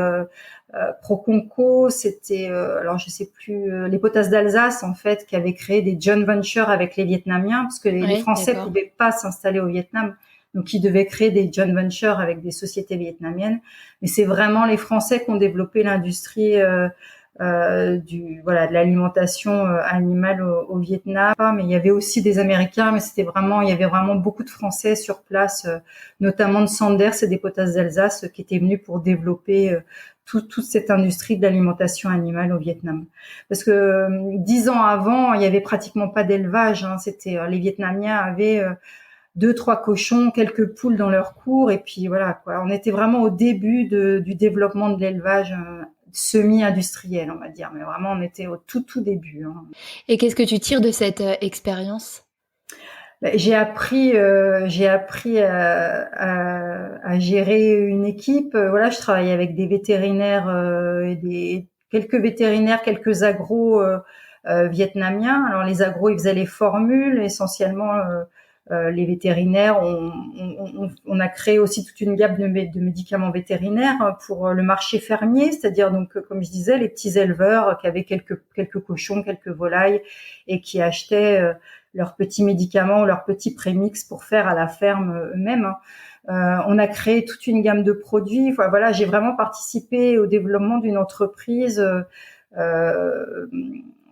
Proconco, c'était alors je sais plus les potasses d'Alsace en fait qui avaient créé des joint ventures avec les Vietnamiens parce que les Ouais, Français d'accord. pouvaient pas s'installer au Vietnam, donc ils devaient créer des joint ventures avec des sociétés vietnamiennes. Mais c'est vraiment les Français qui ont développé l'industrie de l'alimentation animale au Vietnam. Mais il y avait aussi des Américains, mais il y avait vraiment beaucoup de Français sur place, notamment de Sanders et des potasses d'Alsace qui étaient venus pour développer toute cette industrie de l'alimentation animale au Vietnam. Parce que 10 ans avant, il y avait pratiquement pas d'élevage. C'était les Vietnamiens avaient 2-3 cochons, quelques poules dans leur cour, et puis voilà quoi. On était vraiment au début du développement de l'élevage semi-industriel, on va dire, mais vraiment on était au tout début. Et qu'est-ce que tu tires de cette expérience? J'ai appris à gérer une équipe. Voilà, je travaillais avec des vétérinaires et quelques vétérinaires, quelques agros vietnamiens. Alors les agros, ils faisaient les formules essentiellement. Les vétérinaires, on a créé aussi toute une gamme de médicaments vétérinaires pour le marché fermier, c'est-à-dire donc comme je disais, les petits éleveurs qui avaient quelques cochons, quelques volailles et qui achetaient leurs petits médicaments ou leurs petits prémix pour faire à la ferme eux-mêmes. On a créé toute une gamme de produits. Enfin, voilà, j'ai vraiment participé au développement d'une entreprise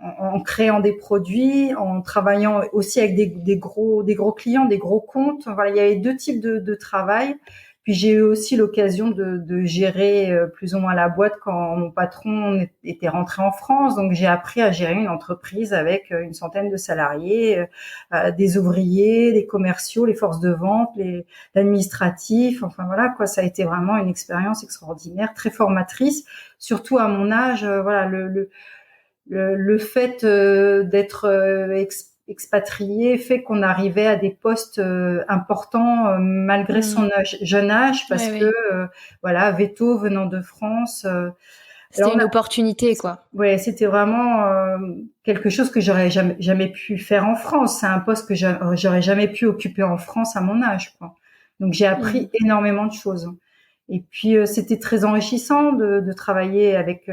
en créant des produits, en travaillant aussi avec des gros clients, des gros comptes. Voilà, il y avait deux types de travail. Puis j'ai eu aussi l'occasion de gérer plus ou moins la boîte quand mon patron était rentré en France. Donc j'ai appris à gérer une entreprise avec une centaine de salariés, des ouvriers, des commerciaux, les forces de vente, l'administratif. Enfin voilà quoi, ça a été vraiment une expérience extraordinaire, très formatrice, surtout à mon âge. Voilà le fait d'être expatrié fait qu'on arrivait à des postes importants malgré son jeune âge parce Ouais, que ouais. voilà, Veto venant de France. C'était une opportunité, quoi. Ouais, c'était vraiment quelque chose que j'aurais jamais pu faire en France. C'est un poste que j'aurais jamais pu occuper en France à mon âge, quoi. Donc j'ai appris énormément de choses. Et puis c'était très enrichissant de travailler avec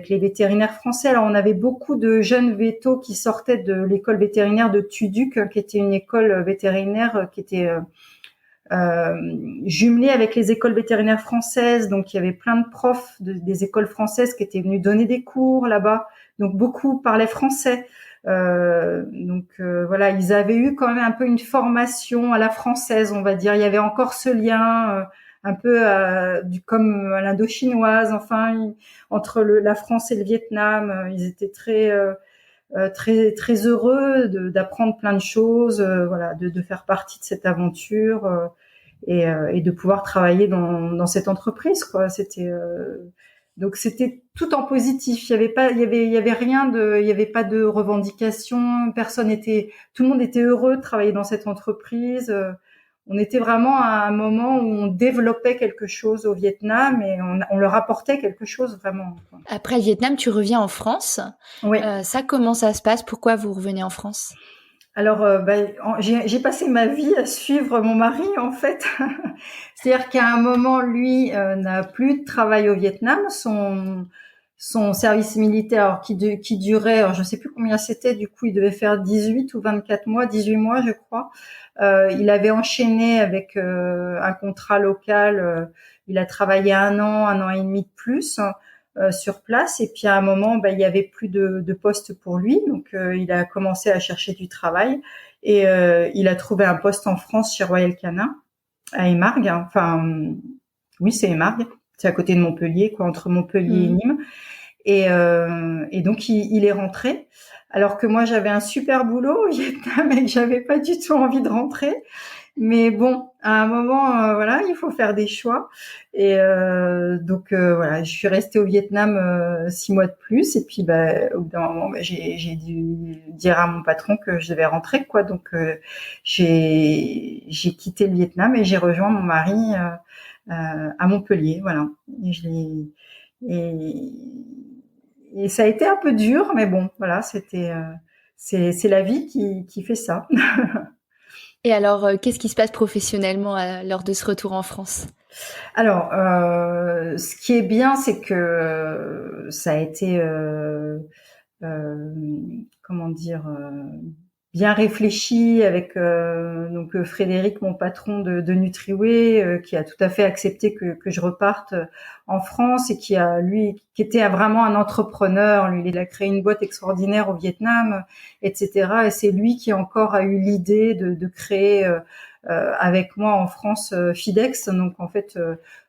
les vétérinaires français. Alors, on avait beaucoup de jeunes vétos qui sortaient de l'école vétérinaire de Tuduc, qui était une école vétérinaire qui était jumelée avec les écoles vétérinaires françaises. Donc, il y avait plein de profs des écoles françaises qui étaient venus donner des cours là-bas. Donc, beaucoup parlaient français. Voilà, ils avaient eu quand même un peu une formation à la française, on va dire. Il y avait encore ce lien un peu comme à l'indo-chinoise, enfin entre la France et le Vietnam, ils étaient très heureux d'apprendre plein de choses, voilà, de faire partie de cette aventure et de pouvoir travailler dans cette entreprise, quoi. Donc c'était tout en positif. Il y avait rien il y avait pas de revendication. Tout le monde était heureux de travailler dans cette entreprise. On était vraiment à un moment où on développait quelque chose au Vietnam et on leur apportait quelque chose vraiment, quoi. Après le Vietnam, tu reviens en France. Oui. Ça, comment ça se passe? Pourquoi vous revenez en France? Alors, j'ai passé ma vie à suivre mon mari, en fait. C'est-à-dire qu'à un moment, lui n'a plus de travail au Vietnam. Son service militaire, alors, qui durait, alors, je sais plus combien c'était, du coup, il devait faire 18 ou 24 mois, 18 mois, je crois. Il avait enchaîné avec un contrat local. Il a travaillé 1 an et demi de plus sur place. Et puis à un moment, il y avait plus de poste pour lui, donc il a commencé à chercher du travail et il a trouvé un poste en France chez Royal Canin à Émargues. Enfin, oui, c'est Émargues, c'est à côté de Montpellier, quoi, entre Montpellier et Nîmes. Et donc il est rentré. Alors que moi j'avais un super boulot au Vietnam et que j'avais pas du tout envie de rentrer. Mais bon, à un moment, voilà, il faut faire des choix. Et donc voilà, je suis restée au Vietnam 6 mois de plus. Et puis, au bout d'un moment, j'ai dû dire à mon patron que je devais rentrer, quoi. Donc j'ai quitté le Vietnam et j'ai rejoint mon mari à Montpellier, voilà. Et et, et ça a été un peu dur, mais bon, voilà, c'est la vie qui fait ça. Et alors, qu'est-ce qui se passe professionnellement lors de ce retour en France? Alors, ce qui est bien, c'est que ça a été, euh, comment dire, bien réfléchi avec donc Frédéric, mon patron de Nutriway, qui a tout à fait accepté que je reparte en France et qui était vraiment un entrepreneur. Lui, il a créé une boîte extraordinaire au Vietnam, etc. Et c'est lui qui encore a eu l'idée de créer avec moi en France Fidex, donc en fait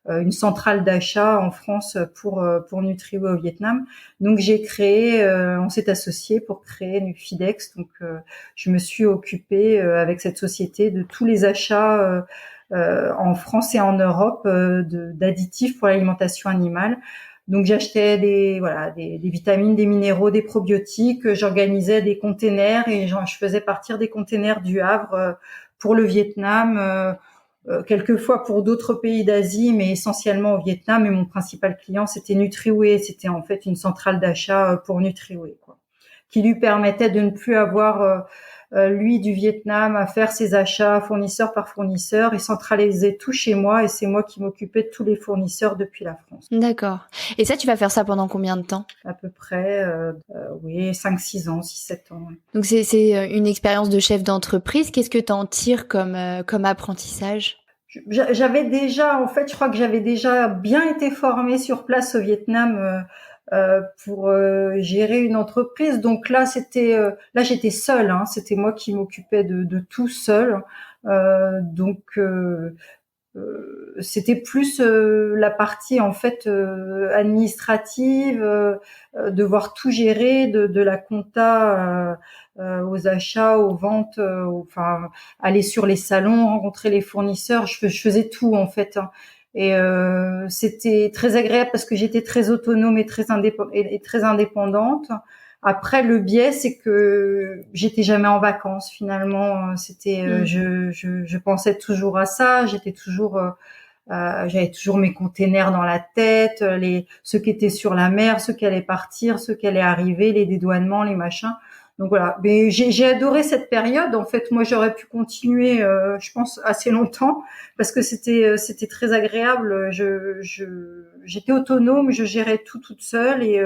une centrale d'achat en France pour Nutriway au Vietnam. Donc on s'est associés pour créer Fidex. Donc je me suis occupée avec cette société de tous les achats en France et en Europe d'additifs pour l'alimentation animale. Donc j'achetais des vitamines, des minéraux, des probiotiques, j'organisais des containers et je faisais partir des containers du Havre pour le Vietnam, quelquefois pour d'autres pays d'Asie, mais essentiellement au Vietnam. Et mon principal client, c'était Nutriway. C'était en fait une centrale d'achat pour Nutriway, quoi, qui lui permettait de ne plus avoir lui du Vietnam à faire ses achats fournisseur par fournisseur. Il centralisait tout chez moi et c'est moi qui m'occupais de tous les fournisseurs depuis la France. D'accord. Et ça, tu vas faire ça pendant combien de temps? À peu près, oui, 5-6 ans, 6-7 ans. Ouais. Donc c'est une expérience de chef d'entreprise. Qu'est-ce que tu en tires comme apprentissage? J'avais déjà, en fait, je crois que j'avais déjà bien été formée sur place au Vietnam pour gérer une entreprise. Donc là, là j'étais seule. Hein, c'était moi qui m'occupais de tout seul. Donc c'était plus la partie en fait administrative, devoir tout gérer, de la compta aux achats, aux ventes, enfin aller sur les salons, rencontrer les fournisseurs. Je faisais tout en fait. Hein. Et c'était très agréable parce que j'étais très autonome et très indépendante. Après, le biais, c'est que j'étais jamais en vacances finalement. Je pensais toujours à ça. J'avais toujours mes containers dans la tête, ceux qui étaient sur la mer, ceux qui allaient partir, ceux qui allaient arriver, les dédouanements, les machins. Donc voilà. Mais j'ai adoré cette période. En fait, moi, j'aurais pu continuer, je pense, assez longtemps parce que c'était très agréable. J'étais autonome, je gérais tout toute seule et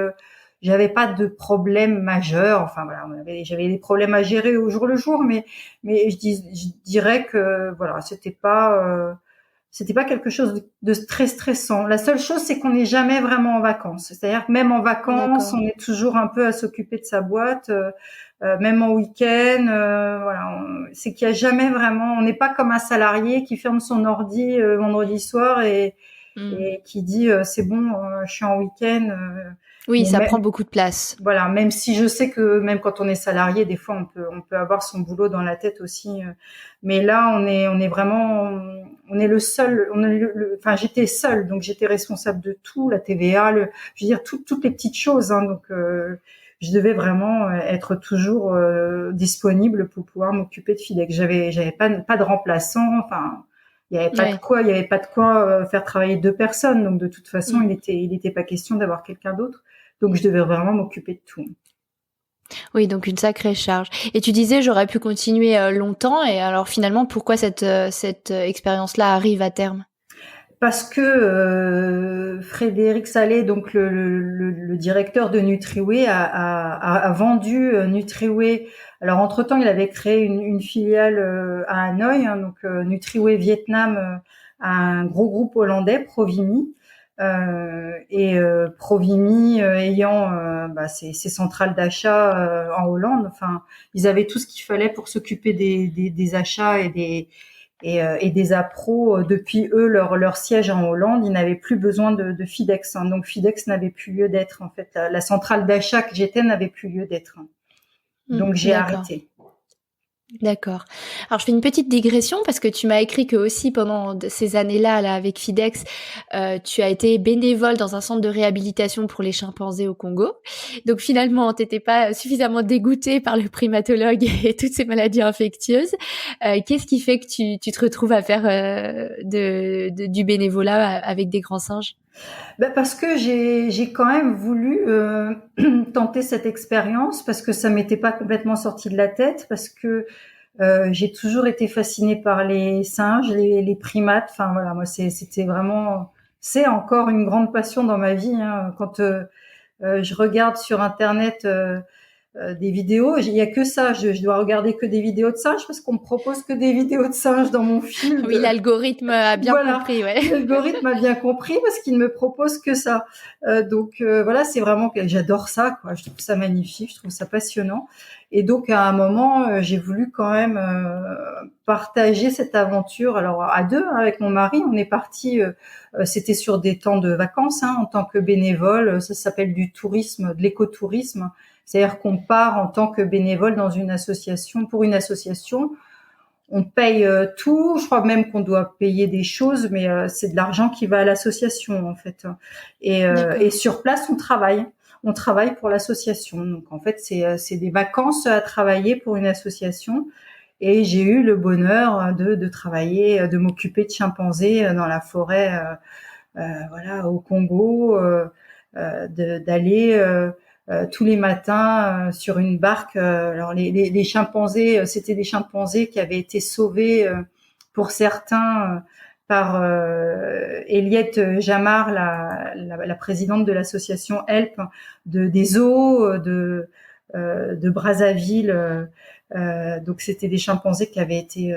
j'avais pas de problème majeur. Enfin voilà, j'avais des problèmes à gérer au jour le jour, mais je dirais que voilà, c'était pas quelque chose de très stressant. La seule chose, c'est qu'on n'est jamais vraiment en vacances. C'est-à-dire que même en vacances, on est toujours un peu à s'occuper de sa boîte, même en week-end. Voilà, c'est qu'il y a jamais vraiment. On n'est pas comme un salarié qui ferme son ordi vendredi soir et qui dit c'est bon, je suis en week-end. Oui, ça prend beaucoup de place. Voilà, même si je sais que même quand on est salarié, des fois on peut avoir son boulot dans la tête aussi. Mais là, on est vraiment, on est le seul. Enfin, j'étais seule, donc j'étais responsable de tout, la TVA, je veux dire toutes les petites choses. Hein, donc je devais vraiment être toujours disponible pour pouvoir m'occuper de Fidex. J'avais pas de remplaçant. Enfin, il y avait pas de quoi faire travailler 2 personnes. Donc de toute façon, il était pas question d'avoir quelqu'un d'autre. Donc, je devais vraiment m'occuper de tout. Oui, donc une sacrée charge. Et tu disais, j'aurais pu continuer longtemps. Et alors, finalement, pourquoi cette expérience-là arrive à terme? Parce que Frédéric Salé, donc le directeur de Nutriway, a vendu Nutriway. Alors, entre-temps, il avait créé une filiale à Hanoï, hein, donc Nutriway Vietnam, à un gros groupe hollandais, Provimi. Provimi ayant ses centrales d'achat en Hollande, enfin ils avaient tout ce qu'il fallait pour s'occuper des achats et des appros depuis eux leur siège en Hollande. Ils n'avaient plus besoin de Fidex, hein. Donc Fidex n'avait plus lieu d'être en fait. La centrale d'achat que j'étais n'avait plus lieu d'être. Donc j'ai arrêté. D'accord. Alors, je fais une petite digression parce que tu m'as écrit que aussi pendant ces années-là, là, avec Fidex, tu as été bénévole dans un centre de réhabilitation pour les chimpanzés au Congo. Donc finalement, t'étais pas suffisamment dégoûtée par le primatologue et toutes ces maladies infectieuses. Qu'est-ce qui fait que tu te retrouves à faire du bénévolat avec des grands singes? Parce que j'ai quand même voulu tenter cette expérience parce que ça m'était pas complètement sorti de la tête, parce que j'ai toujours été fascinée par les singes, les primates. Enfin voilà, moi c'était vraiment, c'est encore une grande passion dans ma vie, hein. Quand je regarde sur Internet des vidéos, il y a que ça. Je dois regarder que des vidéos de singes parce qu'on me propose que des vidéos de singes dans mon feed. Oui, l'algorithme a bien Voilà, compris, ouais. l'algorithme a bien compris parce qu'il ne me propose que ça. Donc voilà, c'est vraiment que j'adore ça, quoi. Je trouve ça magnifique, je trouve ça passionnant. Et donc à un moment, j'ai voulu quand même partager cette aventure. Alors à deux, hein, avec mon mari, on est parti. C'était sur des temps de vacances, hein, en tant que bénévole. Ça s'appelle du tourisme, de l'écotourisme. C'est-à-dire qu'on part en tant que bénévole dans une association, pour une association. On paye tout. Je crois même qu'on doit payer des choses, mais c'est de l'argent qui va à l'association en fait. Et sur place, on travaille. On travaille pour l'association. Donc en fait, c'est des vacances à travailler pour une association. Et j'ai eu le bonheur de travailler, de m'occuper de chimpanzés dans la forêt, voilà, au Congo, d'aller tous les matins sur une barque. Alors les chimpanzés, c'était des chimpanzés qui avaient été sauvés pour certains par Eliette Jamar, la présidente de l'association HELP, des eaux de Brazzaville. Donc c'était des chimpanzés qui avaient été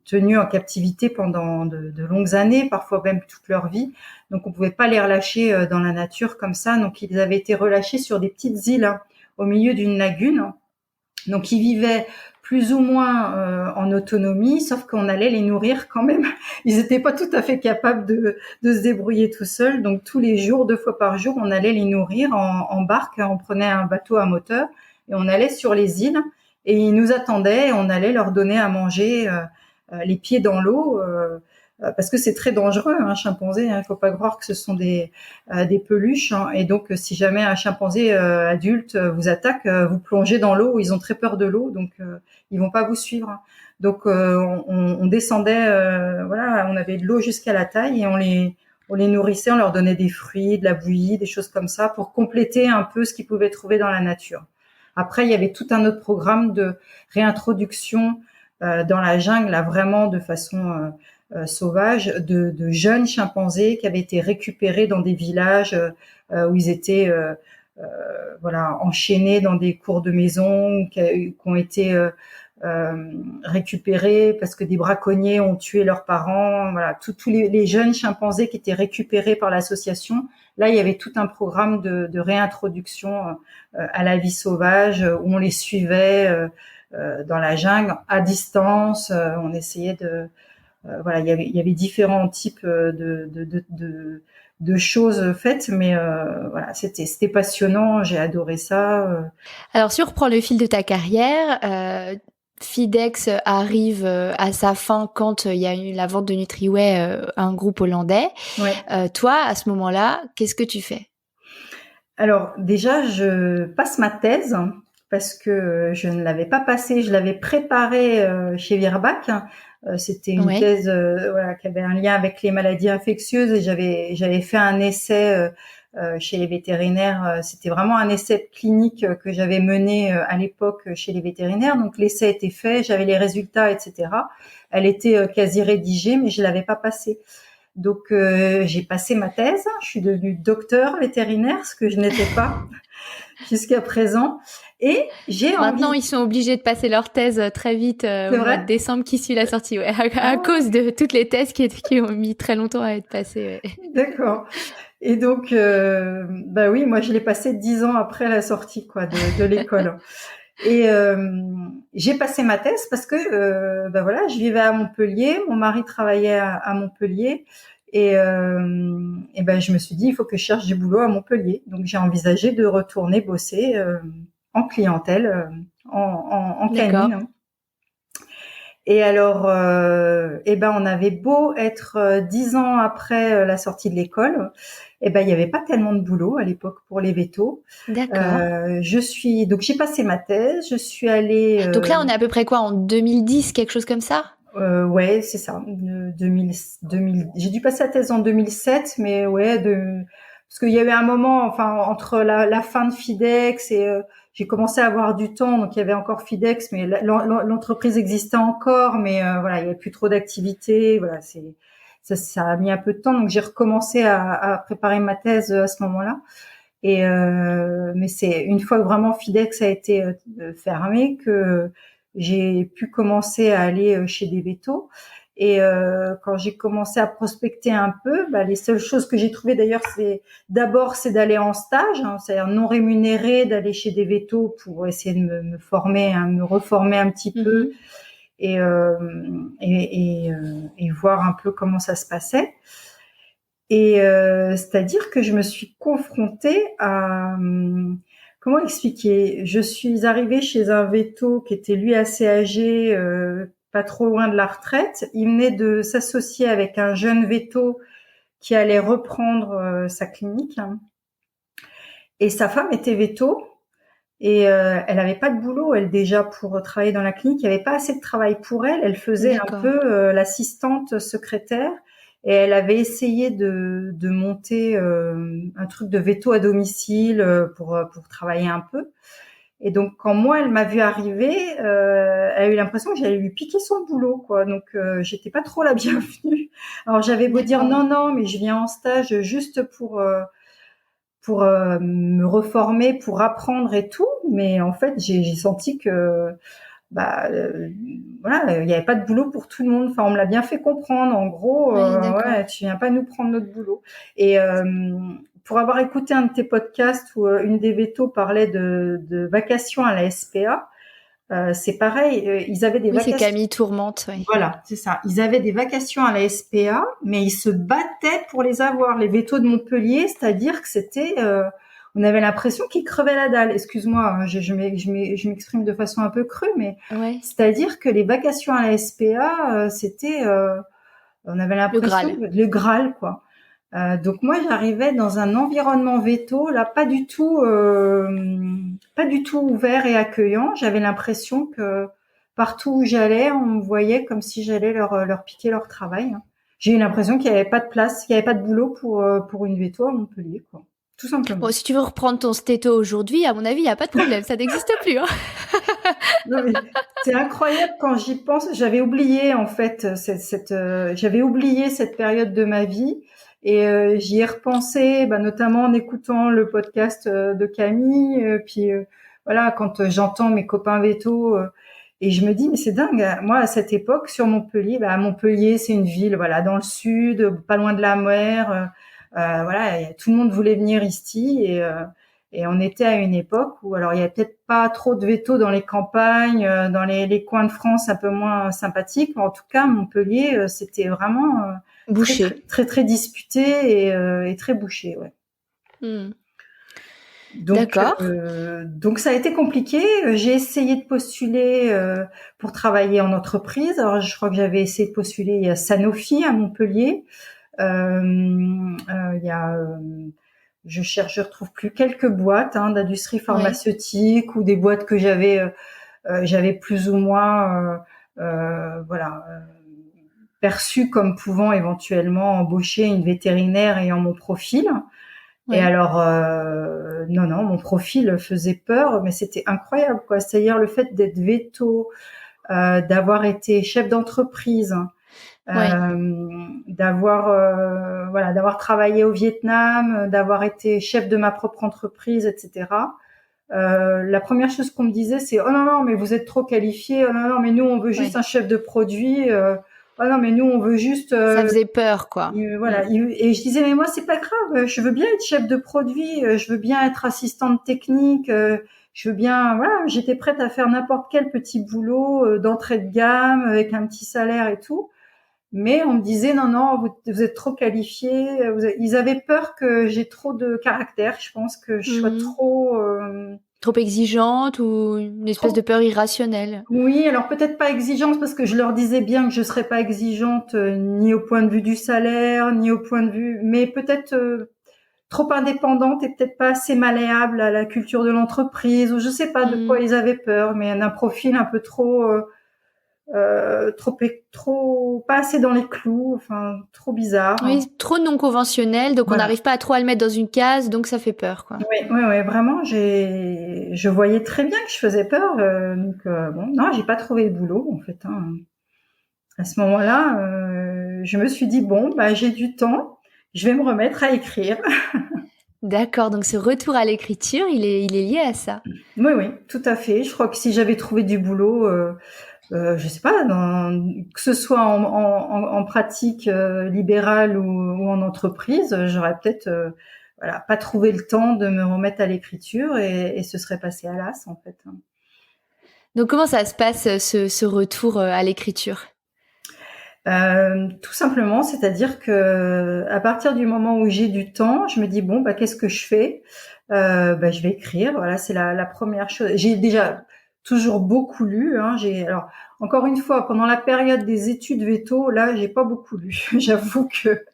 tenus en captivité pendant de longues années, parfois même toute leur vie. Donc on pouvait pas les relâcher dans la nature comme ça. Donc ils avaient été relâchés sur des petites îles, hein, au milieu d'une lagune. Donc ils vivaient plus ou moins en autonomie, sauf qu'on allait les nourrir quand même. Ils n'étaient pas tout à fait capables de se débrouiller tout seuls. Donc tous les jours, 2 fois par jour, on allait les nourrir en barque. On prenait un bateau à moteur et on allait sur les îles. Et ils nous attendaient et on allait leur donner à manger les pieds dans l'eau, parce que c'est très dangereux, un chimpanzé. Il faut pas croire que ce sont des peluches. Hein. Et donc, si jamais un chimpanzé adulte vous attaque, vous plongez dans l'eau. Ils ont très peur de l'eau, donc ils vont pas vous suivre. Hein. Donc, on descendait, voilà, on avait de l'eau jusqu'à la taille et on les nourrissait, on leur donnait des fruits, de la bouillie, des choses comme ça pour compléter un peu ce qu'ils pouvaient trouver dans la nature. Après, il y avait tout un autre programme de réintroduction dans la jungle, là, vraiment de façon sauvage, de jeunes chimpanzés qui avaient été récupérés dans des villages où ils étaient voilà, enchaînés dans des cours de maison, qui ont été récupérés parce que des braconniers ont tué leurs parents. Voilà, tous les jeunes chimpanzés qui étaient récupérés par l'association. Là, il y avait tout un programme de réintroduction à la vie sauvage où on les suivait dans la jungle à distance. On essayait de voilà, il y avait différents types de choses faites, mais voilà, c'était passionnant. J'ai adoré ça. Alors, si on reprend le fil de ta carrière, Fidex arrive à sa fin quand il y a eu la vente de Nutriway à un groupe hollandais. Ouais. Toi, à ce moment-là, qu'est-ce que tu fais? Alors déjà, je passe ma thèse parce que je ne l'avais pas passée. Je l'avais préparée chez Virbac. C'était une thèse voilà, qui avait un lien avec les maladies infectieuses et j'avais fait un essai chez les vétérinaires. C'était vraiment un essai clinique que j'avais mené à l'époque chez les vétérinaires. Donc l'essai était fait, j'avais les résultats, etc. Elle était quasi rédigée, mais je l'avais pas passée. Donc j'ai passé ma thèse. Je suis devenue docteur vétérinaire, ce que je n'étais pas jusqu'à présent. Et Maintenant, ils sont obligés de passer leur thèse très vite au mois de décembre qui suit la sortie, ouais, à cause de toutes les thèses qui ont mis très longtemps à être passées. Ouais. D'accord. Et donc, bah oui, moi je l'ai passé 10 ans après la sortie quoi de l'école. Et j'ai passé ma thèse parce que bah voilà, je vivais à Montpellier, mon mari travaillait à Montpellier. Et ben je me suis dit il faut que je cherche du boulot à Montpellier. Donc j'ai envisagé de retourner bosser en clientèle, en canine. Et alors, on avait beau être 10 ans après la sortie de l'école, il y avait pas tellement de boulot à l'époque pour les vétos. D'accord. Donc j'ai passé ma thèse, je suis allée. Donc là, on est à peu près quoi, en 2010, quelque chose comme ça? Ouais, c'est ça. 2000, j'ai dû passer la thèse en 2007, mais ouais, parce qu'il y avait un moment, enfin, entre la fin de Fidex et j'ai commencé à avoir du temps, donc il y avait encore Fidex, mais l'entreprise existait encore, mais voilà, il y avait plus trop d'activité. Voilà, ça a mis un peu de temps, donc j'ai recommencé à préparer ma thèse à ce moment-là. Mais c'est une fois que vraiment Fidex a été fermé que j'ai pu commencer à aller chez des vétos. Et quand j'ai commencé à prospecter un peu, les seules choses que j'ai trouvées d'ailleurs, c'est d'aller en stage, c'est-à-dire non rémunéré, d'aller chez des vétos pour essayer de me former, me reformer un petit peu et voir un peu comment ça se passait. Et c'est-à-dire que je me suis confrontée à comment expliquer. Je suis arrivée chez un véto qui était lui assez âgé, pas trop loin de la retraite. Il venait de s'associer avec un jeune véto qui allait reprendre sa clinique. Et sa femme était véto et elle avait pas de boulot, elle déjà pour travailler dans la clinique. Il n'y avait pas assez de travail pour elle. Elle faisait un peu l'assistante secrétaire. Et elle avait essayé de monter un truc de véto à domicile pour travailler un peu. Et donc quand moi elle m'a vu arriver, elle a eu l'impression que j'allais lui piquer son boulot, quoi. Donc j'étais pas trop la bienvenue. Alors j'avais beau dire non, mais je viens en stage juste pour me reformer, pour apprendre et tout, mais en fait j'ai senti que voilà, il n'y avait pas de boulot pour tout le monde. Enfin, on me l'a bien fait comprendre. En gros, ouais, tu viens pas nous prendre notre boulot. Et pour avoir écouté un de tes podcasts où une des vétos parlait de vacations à la SPA, c'est pareil. Ils avaient des vacations. C'est Camille Tourmente. Ouais. Voilà, c'est ça. Ils avaient des vacations à la SPA, mais ils se battaient pour les avoir. Les vétos de Montpellier, c'est-à-dire que c'était on avait l'impression qu'ils crevaient la dalle. Excuse-moi, je m'exprime de façon un peu crue, mais c'est-à-dire que les vacations à la SPA, c'était, on avait l'impression le Graal, quoi. Donc moi, j'arrivais dans un environnement véto, là, pas du tout ouvert et accueillant. J'avais l'impression que partout où j'allais, on me voyait comme si j'allais leur piquer leur travail. J'ai eu l'impression qu'il n'y avait pas de place, qu'il n'y avait pas de boulot pour une véto à Montpellier, quoi. Tout simplement. Bon, si tu veux reprendre ton stéto aujourd'hui, à mon avis, il n'y a pas de problème, ça n'existe plus. Hein. Non, mais c'est incroyable quand j'y pense. J'avais oublié en fait j'avais oublié cette période de ma vie et j'y ai repensé, notamment en écoutant le podcast de Camille. Puis voilà, quand j'entends mes copains vétos et je me dis mais c'est dingue. Moi à cette époque sur Montpellier, Montpellier c'est une ville voilà dans le sud, pas loin de la mer. Voilà, tout le monde voulait venir ici et on était à une époque où alors il y a peut-être pas trop de vétos dans les campagnes, dans les coins de France un peu moins sympathiques, mais en tout cas Montpellier c'était vraiment bouché, très, très très disputé et très bouché, ouais. D'accord. Donc ça a été compliqué. J'ai essayé de postuler pour travailler en entreprise. Alors je crois que j'avais essayé de postuler. Il y a Sanofi à Montpellier. Il y a je retrouve plus quelques boîtes d'industrie pharmaceutique ou des boîtes que j'avais plus ou moins perçues comme pouvant éventuellement embaucher une vétérinaire ayant mon profil. Et alors non, mon profil faisait peur, mais c'était incroyable, quoi. C'est-à-dire le fait d'être véto, d'avoir été chef d'entreprise, d'avoir travaillé au Vietnam, d'avoir été chef de ma propre entreprise, etc. La première chose qu'on me disait, c'est oh non, mais vous êtes trop qualifié. Oh non, mais nous on veut juste un chef de produit. Oh non, mais nous on veut juste. Ça faisait peur, quoi. Voilà. Et je disais mais moi c'est pas grave. Je veux bien être chef de produit. Je veux bien être assistante technique. Je veux bien. Voilà. J'étais prête à faire n'importe quel petit boulot d'entrée de gamme avec un petit salaire et tout. Mais on me disait non, vous êtes trop qualifié. Ils avaient peur que j'ai trop de caractère. Je pense que je sois trop Trop exigeante ou une espèce de peur irrationnelle? Oui, alors peut-être pas exigeante parce que je leur disais bien que je serais pas exigeante ni au point de vue du salaire, ni au point de vue, mais peut-être trop indépendante et peut-être pas assez malléable à la culture de l'entreprise ou je sais pas de quoi ils avaient peur, mais d'un profil un peu trop pas assez dans les clous, enfin trop bizarre. Oui, trop non conventionnel, donc on Voilà. n'arrive pas à trop à le mettre dans une case, donc ça fait peur, quoi. Oui, vraiment, je voyais très bien que je faisais peur, donc bon, non, j'ai pas trouvé le boulot en fait. Hein. À ce moment-là, je me suis dit bon, bah j'ai du temps, je vais me remettre à écrire. D'accord, donc ce retour à l'écriture, il est lié à ça. Oui, tout à fait. Je crois que si j'avais trouvé du boulot, je sais pas, que ce soit en pratique libérale ou en entreprise, j'aurais peut-être voilà, pas trouvé le temps de me remettre à l'écriture et ce serait passé à l'as en fait. Donc comment ça se passe ce retour à l'écriture? Tout simplement, c'est-à-dire que à partir du moment où j'ai du temps, je me dis bon bah qu'est-ce que je fais? Bah je vais écrire. Voilà, c'est la première chose. J'ai déjà toujours beaucoup lu. Hein. Alors encore une fois pendant la période des études véto, là j'ai pas beaucoup lu. J'avoue que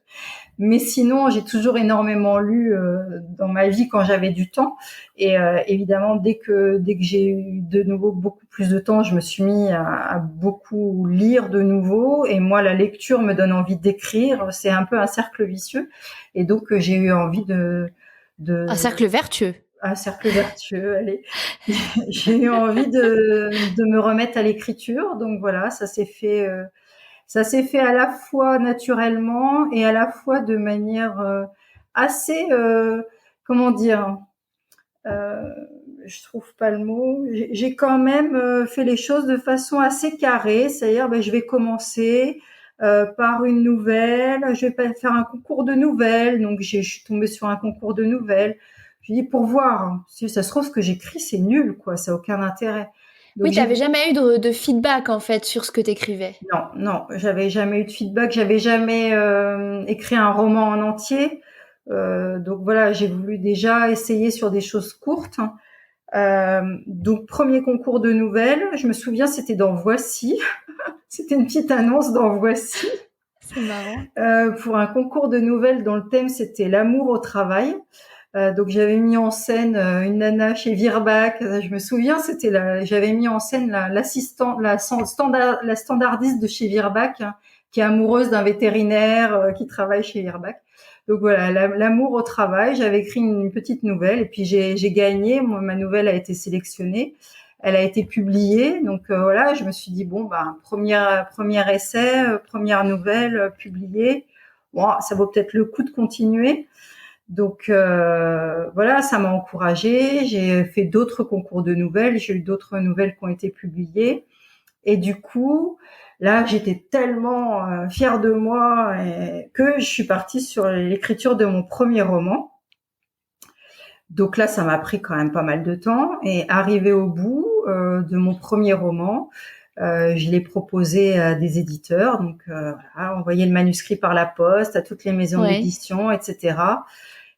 mais sinon, j'ai toujours énormément lu dans ma vie quand j'avais du temps. Et évidemment, dès que j'ai eu de nouveau beaucoup plus de temps, je me suis mis à beaucoup lire de nouveau. Et moi, la lecture me donne envie d'écrire. C'est un peu un cercle vicieux. Et donc, j'ai eu envie Un cercle vertueux. un cercle vertueux, allez. J'ai eu envie de me remettre à l'écriture. Donc voilà, ça s'est fait. Ça s'est fait à la fois naturellement et à la fois de manière assez, comment dire, euh, je trouve pas le mot. J'ai quand même fait les choses de façon assez carrée, c'est-à-dire je vais commencer par une nouvelle, je vais pas faire un concours de nouvelles, donc je suis tombée sur un concours de nouvelles. Je dis pour voir, hein, si ça se trouve ce que j'écris c'est nul, quoi, ça a aucun intérêt. Donc, Oui, t'avais jamais eu de feedback en fait sur ce que t'écrivais. Non, j'avais jamais eu de feedback, j'avais jamais écrit un roman en entier. Donc voilà, j'ai voulu déjà essayer sur des choses courtes. Donc premier concours de nouvelles, je me souviens, c'était dans Voici. C'était une petite annonce dans Voici. C'est marrant. Pour un concours de nouvelles dont le thème c'était l'amour au travail. Donc j'avais mis en scène une nana chez Virbac. Je me souviens, j'avais mis en scène l'assistante, la standardiste de chez Virbac, hein, qui est amoureuse d'un vétérinaire qui travaille chez Virbac. Donc voilà, l'amour au travail. J'avais écrit une petite nouvelle et puis j'ai gagné. Ma nouvelle a été sélectionnée. Elle a été publiée. Donc voilà, je me suis dit bon bah premier essai, première nouvelle publiée. Bon, ça vaut peut-être le coup de continuer. Donc voilà, ça m'a encouragée. J'ai fait d'autres concours de nouvelles. J'ai eu d'autres nouvelles qui ont été publiées. Et du coup, là, j'étais tellement fière de moi que je suis partie sur l'écriture de mon premier roman. Donc là, ça m'a pris quand même pas mal de temps. Et arrivé au bout de mon premier roman, je l'ai proposé à des éditeurs. Donc voilà, envoyer le manuscrit par la poste à toutes les maisons d'édition, etc.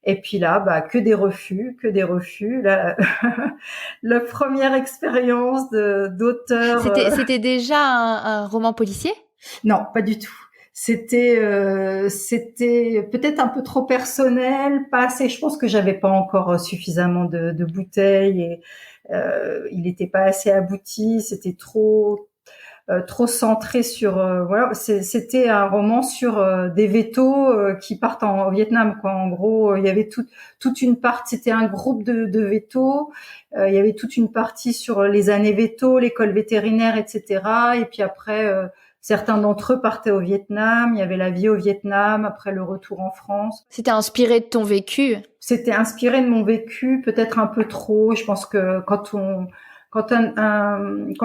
Et puis là, que des refus. Là, la première expérience d'auteur. C'était déjà un roman policier? Non, pas du tout. C'était peut-être un peu trop personnel, pas assez. Je pense que j'avais pas encore suffisamment de bouteilles et il n'était pas assez abouti. C'était trop centré sur voilà, c'était un roman sur des vétos qui partent au Vietnam, quoi. En gros, il y avait toute une partie, c'était un groupe de vétos, il y avait toute une partie sur les années vétos, l'école vétérinaire, etc. Et puis après certains d'entre eux partaient au Vietnam, il y avait la vie au Vietnam après le retour en France. C'était inspiré de ton vécu? C'était inspiré de mon vécu, peut-être un peu trop. Je pense que quand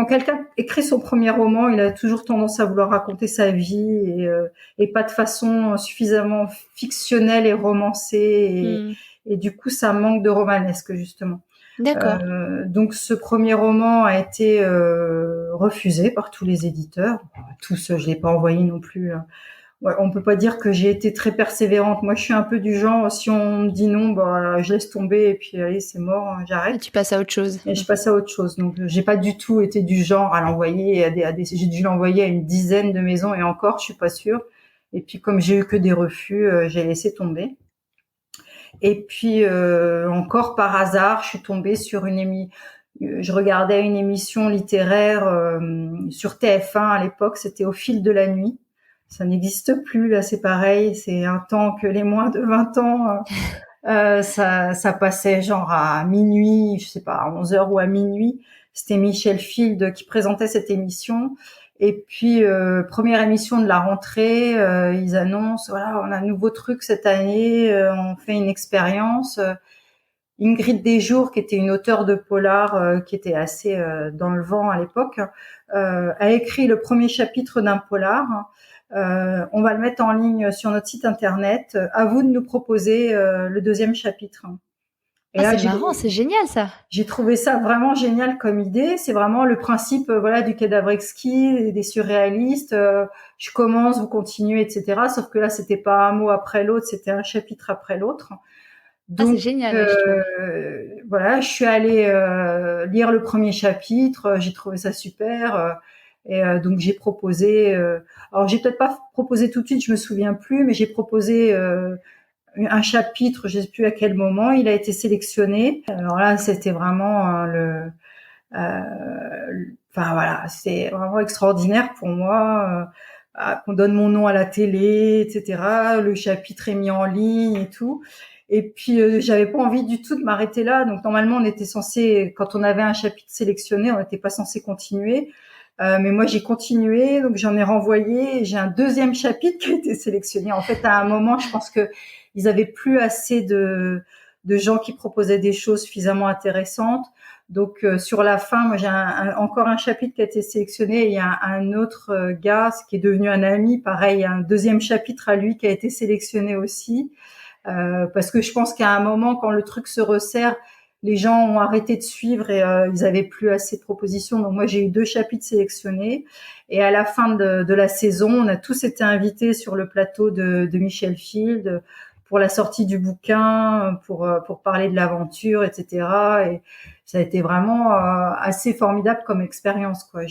quelqu'un écrit son premier roman, il a toujours tendance à vouloir raconter sa vie et pas de façon suffisamment fictionnelle et romancée. Et du coup, ça manque de romanesque, justement. D'accord. Donc, ce premier roman a été refusé par tous les éditeurs. Tous, je l'ai pas envoyé non plus ouais, on peut pas dire que j'ai été très persévérante. Moi, je suis un peu du genre, si on me dit non, bah, je laisse tomber et puis allez, c'est mort, hein, Et j'arrête. tu passes à autre chose. Et je passe à autre chose. Donc, j'ai pas du tout été du genre à l'envoyer j'ai dû l'envoyer à une dizaine de maisons et encore, je suis pas sûre. Et puis, comme j'ai eu que des refus, j'ai laissé tomber. Et puis, encore par hasard, je suis tombée sur je regardais une émission littéraire sur TF1 à l'époque, c'était Au fil de la nuit. Ça n'existe plus, là, c'est pareil. C'est un temps que les moins de 20 ans, ça passait genre à minuit, je sais pas, à 11h ou à minuit. C'était Michel Field qui présentait cette émission. Et puis, première émission de la rentrée, ils annoncent, voilà, on a un nouveau truc cette année, on fait une expérience. Ingrid Desjours, qui était une auteure de polar, qui était assez dans le vent à l'époque, a écrit le premier chapitre d'un polar. On va le mettre en ligne sur notre site internet. À vous de nous proposer le deuxième chapitre. Et là, C'est marrant, c'est génial ça. j'ai trouvé ça vraiment génial comme idée. C'est vraiment le principe, voilà, du cadavre exquis, des surréalistes. Je commence, vous continuez, etc. Sauf que là, c'était pas un mot après l'autre, c'était un chapitre après l'autre. C'est Donc, génial, je trouve. voilà, je suis allée lire le premier chapitre. J'ai trouvé ça super. Donc, j'ai proposé. Alors, j'ai peut-être pas proposé tout de suite, je me souviens plus, mais j'ai proposé un chapitre, je sais plus à quel moment, il a été sélectionné. Alors là, c'était vraiment enfin voilà, c'est vraiment extraordinaire pour moi qu'on donne mon nom à la télé, etc. Le chapitre est mis en ligne et tout. Et puis j'avais pas envie du tout de m'arrêter là. Donc normalement, on était censé, quand on avait un chapitre sélectionné, on n'était pas censé continuer. Mais moi, j'ai continué, donc j'en ai renvoyé. J'ai un deuxième chapitre qui a été sélectionné. En fait, à un moment, je pense que ils avaient plus assez de gens qui proposaient des choses suffisamment intéressantes. Donc sur la fin, moi j'ai encore un chapitre qui a été sélectionné. Il y a un autre gars qui est devenu un ami, pareil, un deuxième chapitre à lui qui a été sélectionné aussi. Parce que je pense qu'à un moment, quand le truc se resserre, les gens ont arrêté de suivre et ils avaient plus assez de propositions. Donc moi, j'ai eu 2 chapitres sélectionnés. Et à la fin de la saison, on a tous été invités sur le plateau de Michel Field pour la sortie du bouquin, pour parler de l'aventure, etc. Et ça a été vraiment assez formidable comme expérience, quoi.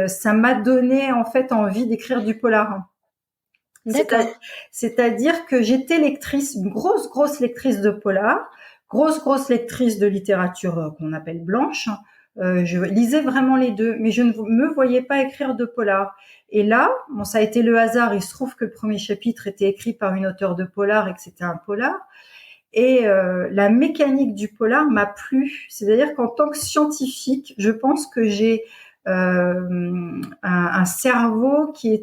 Ça m'a donné en fait envie d'écrire du polar. D'accord. C'est-à-dire que j'étais lectrice, une grosse lectrice de polar, grosse lectrice de littérature qu'on appelle blanche. Je lisais vraiment les deux, mais je ne me voyais pas écrire de polar. Et là, bon, ça a été le hasard. Il se trouve que le premier chapitre était écrit par une auteure de polar et que c'était un polar. Et la mécanique du polar m'a plu. C'est-à-dire qu'en tant que scientifique, je pense que j'ai un cerveau qui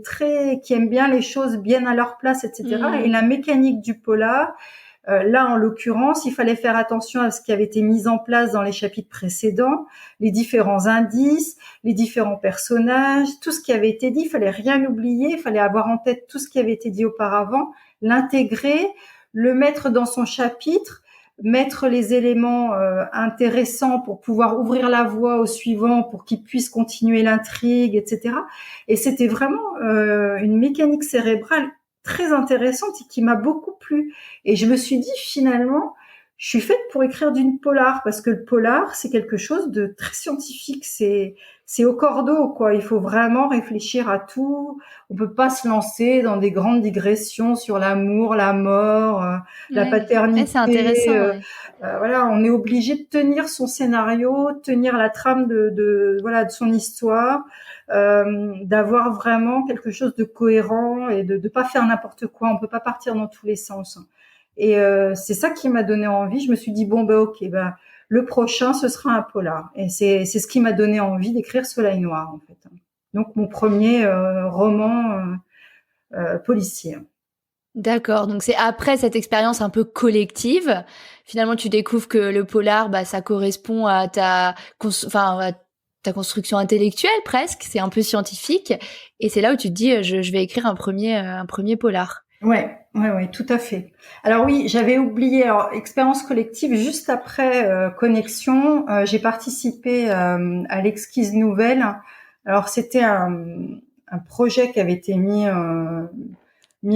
aime bien les choses bien à leur place, etc. Et la mécanique du polar, là en l'occurrence, il fallait faire attention à ce qui avait été mis en place dans les chapitres précédents, les différents indices, les différents personnages, tout ce qui avait été dit. Il fallait rien oublier, il fallait avoir en tête tout ce qui avait été dit auparavant, l'intégrer, le mettre dans son chapitre, mettre les éléments intéressants pour pouvoir ouvrir la voie au suivant pour qu'il puisse continuer l'intrigue, etc. Et c'était vraiment une mécanique cérébrale très intéressante et qui m'a beaucoup plu. Et je me suis dit, finalement, je suis faite pour écrire d'une polar, parce que le polar, c'est quelque chose de très scientifique. C'est au cordeau, quoi. Il faut vraiment réfléchir à tout. On peut pas se lancer dans des grandes digressions sur l'amour, la mort, la paternité. C'est intéressant. Voilà, on est obligé de tenir son scénario, tenir la trame de son histoire, d'avoir vraiment quelque chose de cohérent et de pas faire n'importe quoi. On peut pas partir dans tous les sens. Et c'est ça qui m'a donné envie. Je me suis dit ok, le prochain ce sera un polar. Et c'est ce qui m'a donné envie d'écrire Soleil Noir, en fait. Donc mon premier roman policier. D'accord, donc c'est après cette expérience un peu collective, finalement tu découvres que le polar, ça correspond à ta construction intellectuelle presque, c'est un peu scientifique, et c'est là où tu te dis je vais écrire un premier polar. Ouais, tout à fait. Alors oui, j'avais oublié. Alors expérience collective, juste après Connexion, j'ai participé à l'Exquise Nouvelle. Alors c'était projet qui avait été mis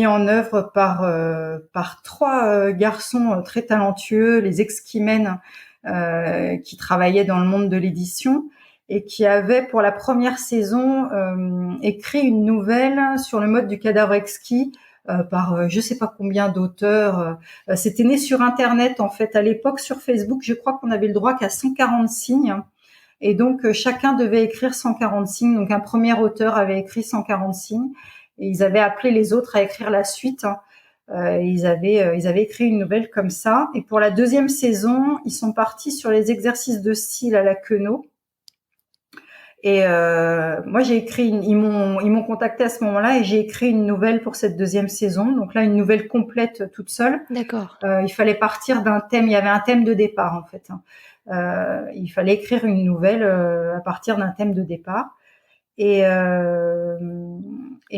en œuvre par 3 garçons très talentueux, les ex-Kimen, qui travaillaient dans le monde de l'édition et qui avaient pour la première saison écrit une nouvelle sur le mode du cadavre exquis par je sais pas combien d'auteurs. C'était né sur Internet en fait. À l'époque sur Facebook, je crois qu'on avait le droit qu'à 140 signes. Et donc chacun devait écrire 140 signes. Donc un premier auteur avait écrit 140 signes et ils avaient appelé les autres à écrire la suite. Ils avaient écrit une nouvelle comme ça. Et pour la deuxième saison, ils sont partis sur les exercices de style à la Queneau. Et moi j'ai écrit ils m'ont contacté à ce moment-là et j'ai écrit une nouvelle pour cette deuxième saison. Donc là une nouvelle complète toute seule. D'accord. Il fallait partir d'un thème, il y avait un thème de départ en fait. Il fallait écrire une nouvelle à partir d'un thème de départ. Et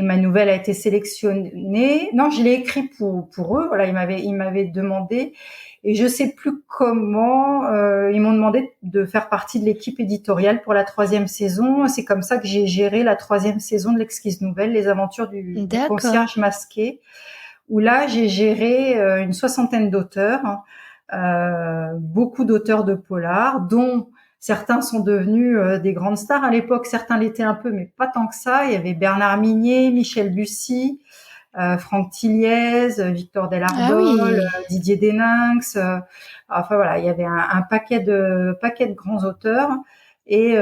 ma nouvelle a été sélectionnée. Non, je l'ai écrit pour eux. Voilà, ils m'avaient demandé. Et je sais plus comment, ils m'ont demandé de faire partie de l'équipe éditoriale pour la 3e saison. C'est comme ça que j'ai géré la 3e saison de l'Exquise Nouvelle, les aventures du concierge masqué, où là, j'ai géré une 60aine d'auteurs, beaucoup d'auteurs de polar, dont certains sont devenus des grandes stars. À l'époque, certains l'étaient un peu, mais pas tant que ça. Il y avait Bernard Minier, Michel Bussy, Franck Tilliez, Victor Delarbol, Didier Deninx. Enfin voilà, il y avait un paquet de grands auteurs. Et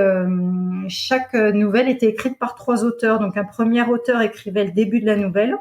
chaque nouvelle était écrite par 3 auteurs. Donc un premier auteur écrivait le début de la nouvelle.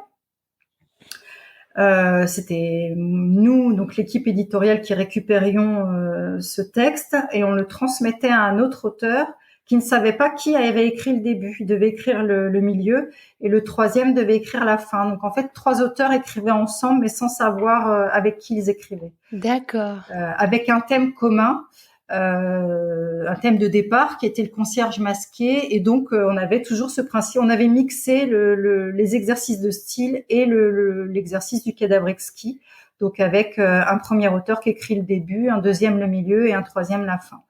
C'était nous, donc l'équipe éditoriale, qui récupérions ce texte et on le transmettait à un autre auteur qui ne savait pas qui avait écrit le début. Il devait écrire le milieu et le 3e devait écrire la fin. Donc en fait, 3 auteurs écrivaient ensemble mais sans savoir avec qui ils écrivaient. D'accord. Avec un thème commun. Un thème de départ qui était le concierge masqué et donc on avait toujours ce principe, on avait mixé les exercices de style et l'exercice du cadavre exquis, donc avec un premier auteur qui écrit le début, un deuxième le milieu et un 3e la fin.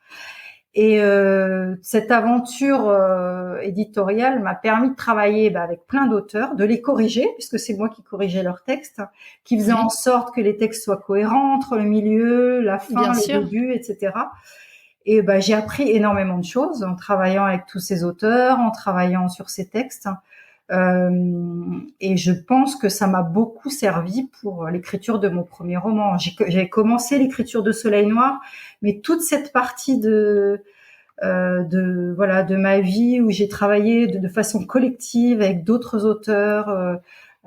Et cette aventure éditoriale m'a permis de travailler avec plein d'auteurs, de les corriger, puisque c'est moi qui corrigeais leurs textes, qui faisait en sorte que les textes soient cohérents entre le milieu, la fin, le début, etc. Et j'ai appris énormément de choses en travaillant avec tous ces auteurs, en travaillant sur ces textes. Et je pense que ça m'a beaucoup servi pour l'écriture de mon premier roman. J'ai commencé l'écriture de Soleil Noir, mais toute cette partie de ma vie où j'ai travaillé de façon collective avec d'autres auteurs,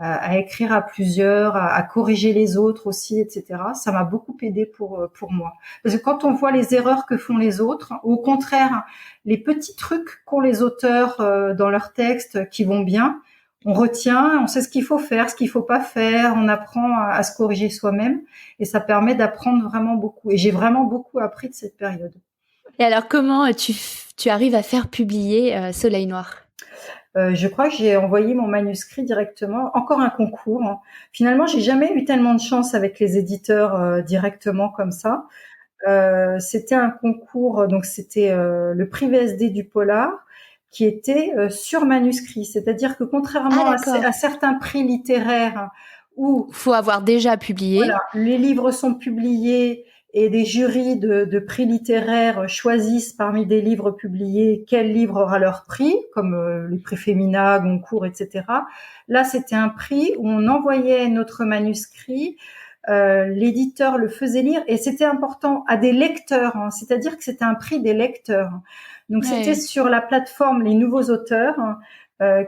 à écrire à plusieurs, à corriger les autres aussi, etc. Ça m'a beaucoup aidé pour moi. Parce que quand on voit les erreurs que font les autres, ou au contraire, les petits trucs qu'ont les auteurs dans leurs textes qui vont bien, on retient, on sait ce qu'il faut faire, ce qu'il faut pas faire, on apprend à se corriger soi-même et ça permet d'apprendre vraiment beaucoup. Et j'ai vraiment beaucoup appris de cette période. Et alors, comment tu arrives à faire publier Soleil Noir ? Je crois que j'ai envoyé mon manuscrit directement. Encore un concours. Hein. Finalement, j'ai jamais eu tellement de chance avec les éditeurs directement comme ça. C'était un concours, donc c'était le prix VSD du polar, qui était sur manuscrit. C'est-à-dire que contrairement à certains prix littéraires où faut avoir déjà publié, voilà, les livres sont publiés et des jurys de prix littéraires choisissent parmi des livres publiés quel livre aura leur prix, comme les prix Femina, Goncourt, etc. Là, c'était un prix où on envoyait notre manuscrit, l'éditeur le faisait lire, et c'était important à des lecteurs, hein, c'est-à-dire que c'était un prix des lecteurs. Donc c'était sur la plateforme Les Nouveaux Auteurs,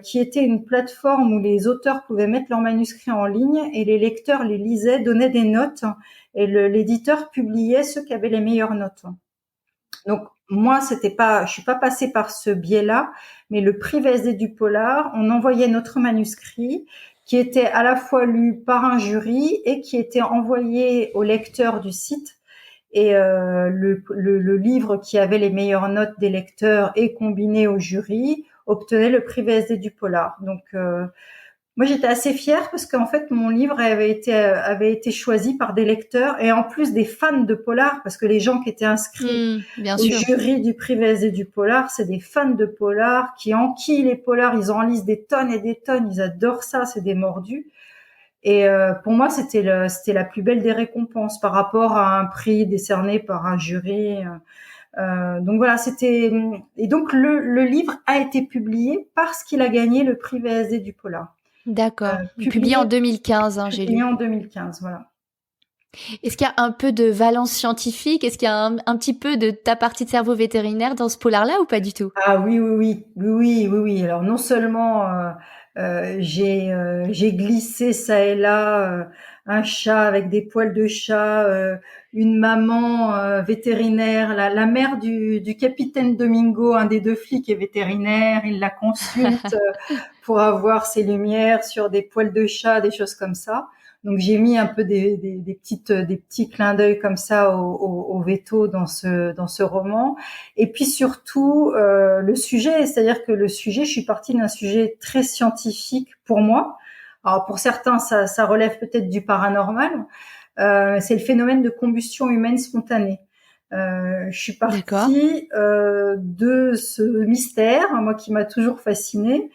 qui était une plateforme où les auteurs pouvaient mettre leurs manuscrits en ligne et les lecteurs les lisaient, donnaient des notes et l'éditeur publiait ceux qui avaient les meilleures notes. Donc moi, je suis pas passée par ce biais-là, mais le prix VSD du polar, on envoyait notre manuscrit qui était à la fois lu par un jury et qui était envoyé aux lecteurs du site. Et le livre qui avait les meilleures notes des lecteurs et combiné au jury obtenait le prix VSD du polar. Donc moi, j'étais assez fière parce qu'en fait, mon livre avait été choisi par des lecteurs et en plus des fans de polar, parce que les gens qui étaient inscrits bien au sûr. jury du prix VSD du polar, c'est des fans de polar qui enquillent les polars, ils en lisent des tonnes et des tonnes, ils adorent ça, c'est des mordus. Et pour moi, c'était la plus belle des récompenses par rapport à un prix décerné par un jury. Donc voilà, et donc le livre a été publié parce qu'il a gagné le prix VSD du polar. D'accord. Publié en 2015, j'ai lu. Publié en 2015, voilà. Est-ce qu'il y a un peu de valence scientifique? Est-ce qu'il y a un petit peu de ta partie de cerveau vétérinaire dans ce polar-là ou pas du tout? Ah oui. Alors non seulement j'ai glissé ça et là un chat avec des poils de chat, une maman vétérinaire, la mère du capitaine Domingo, un des deux flics est vétérinaire, il la consulte pour avoir ses lumières sur des poils de chat, des choses comme ça. Donc j'ai mis un peu des petits clins d'œil comme ça au veto dans ce roman. Et puis surtout le sujet, c'est-à-dire que le sujet, je suis partie d'un sujet très scientifique pour moi. Alors pour certains, ça relève peut-être du paranormal. C'est le phénomène de combustion humaine spontanée. Je suis partie de ce mystère, moi qui m'a toujours fascinée.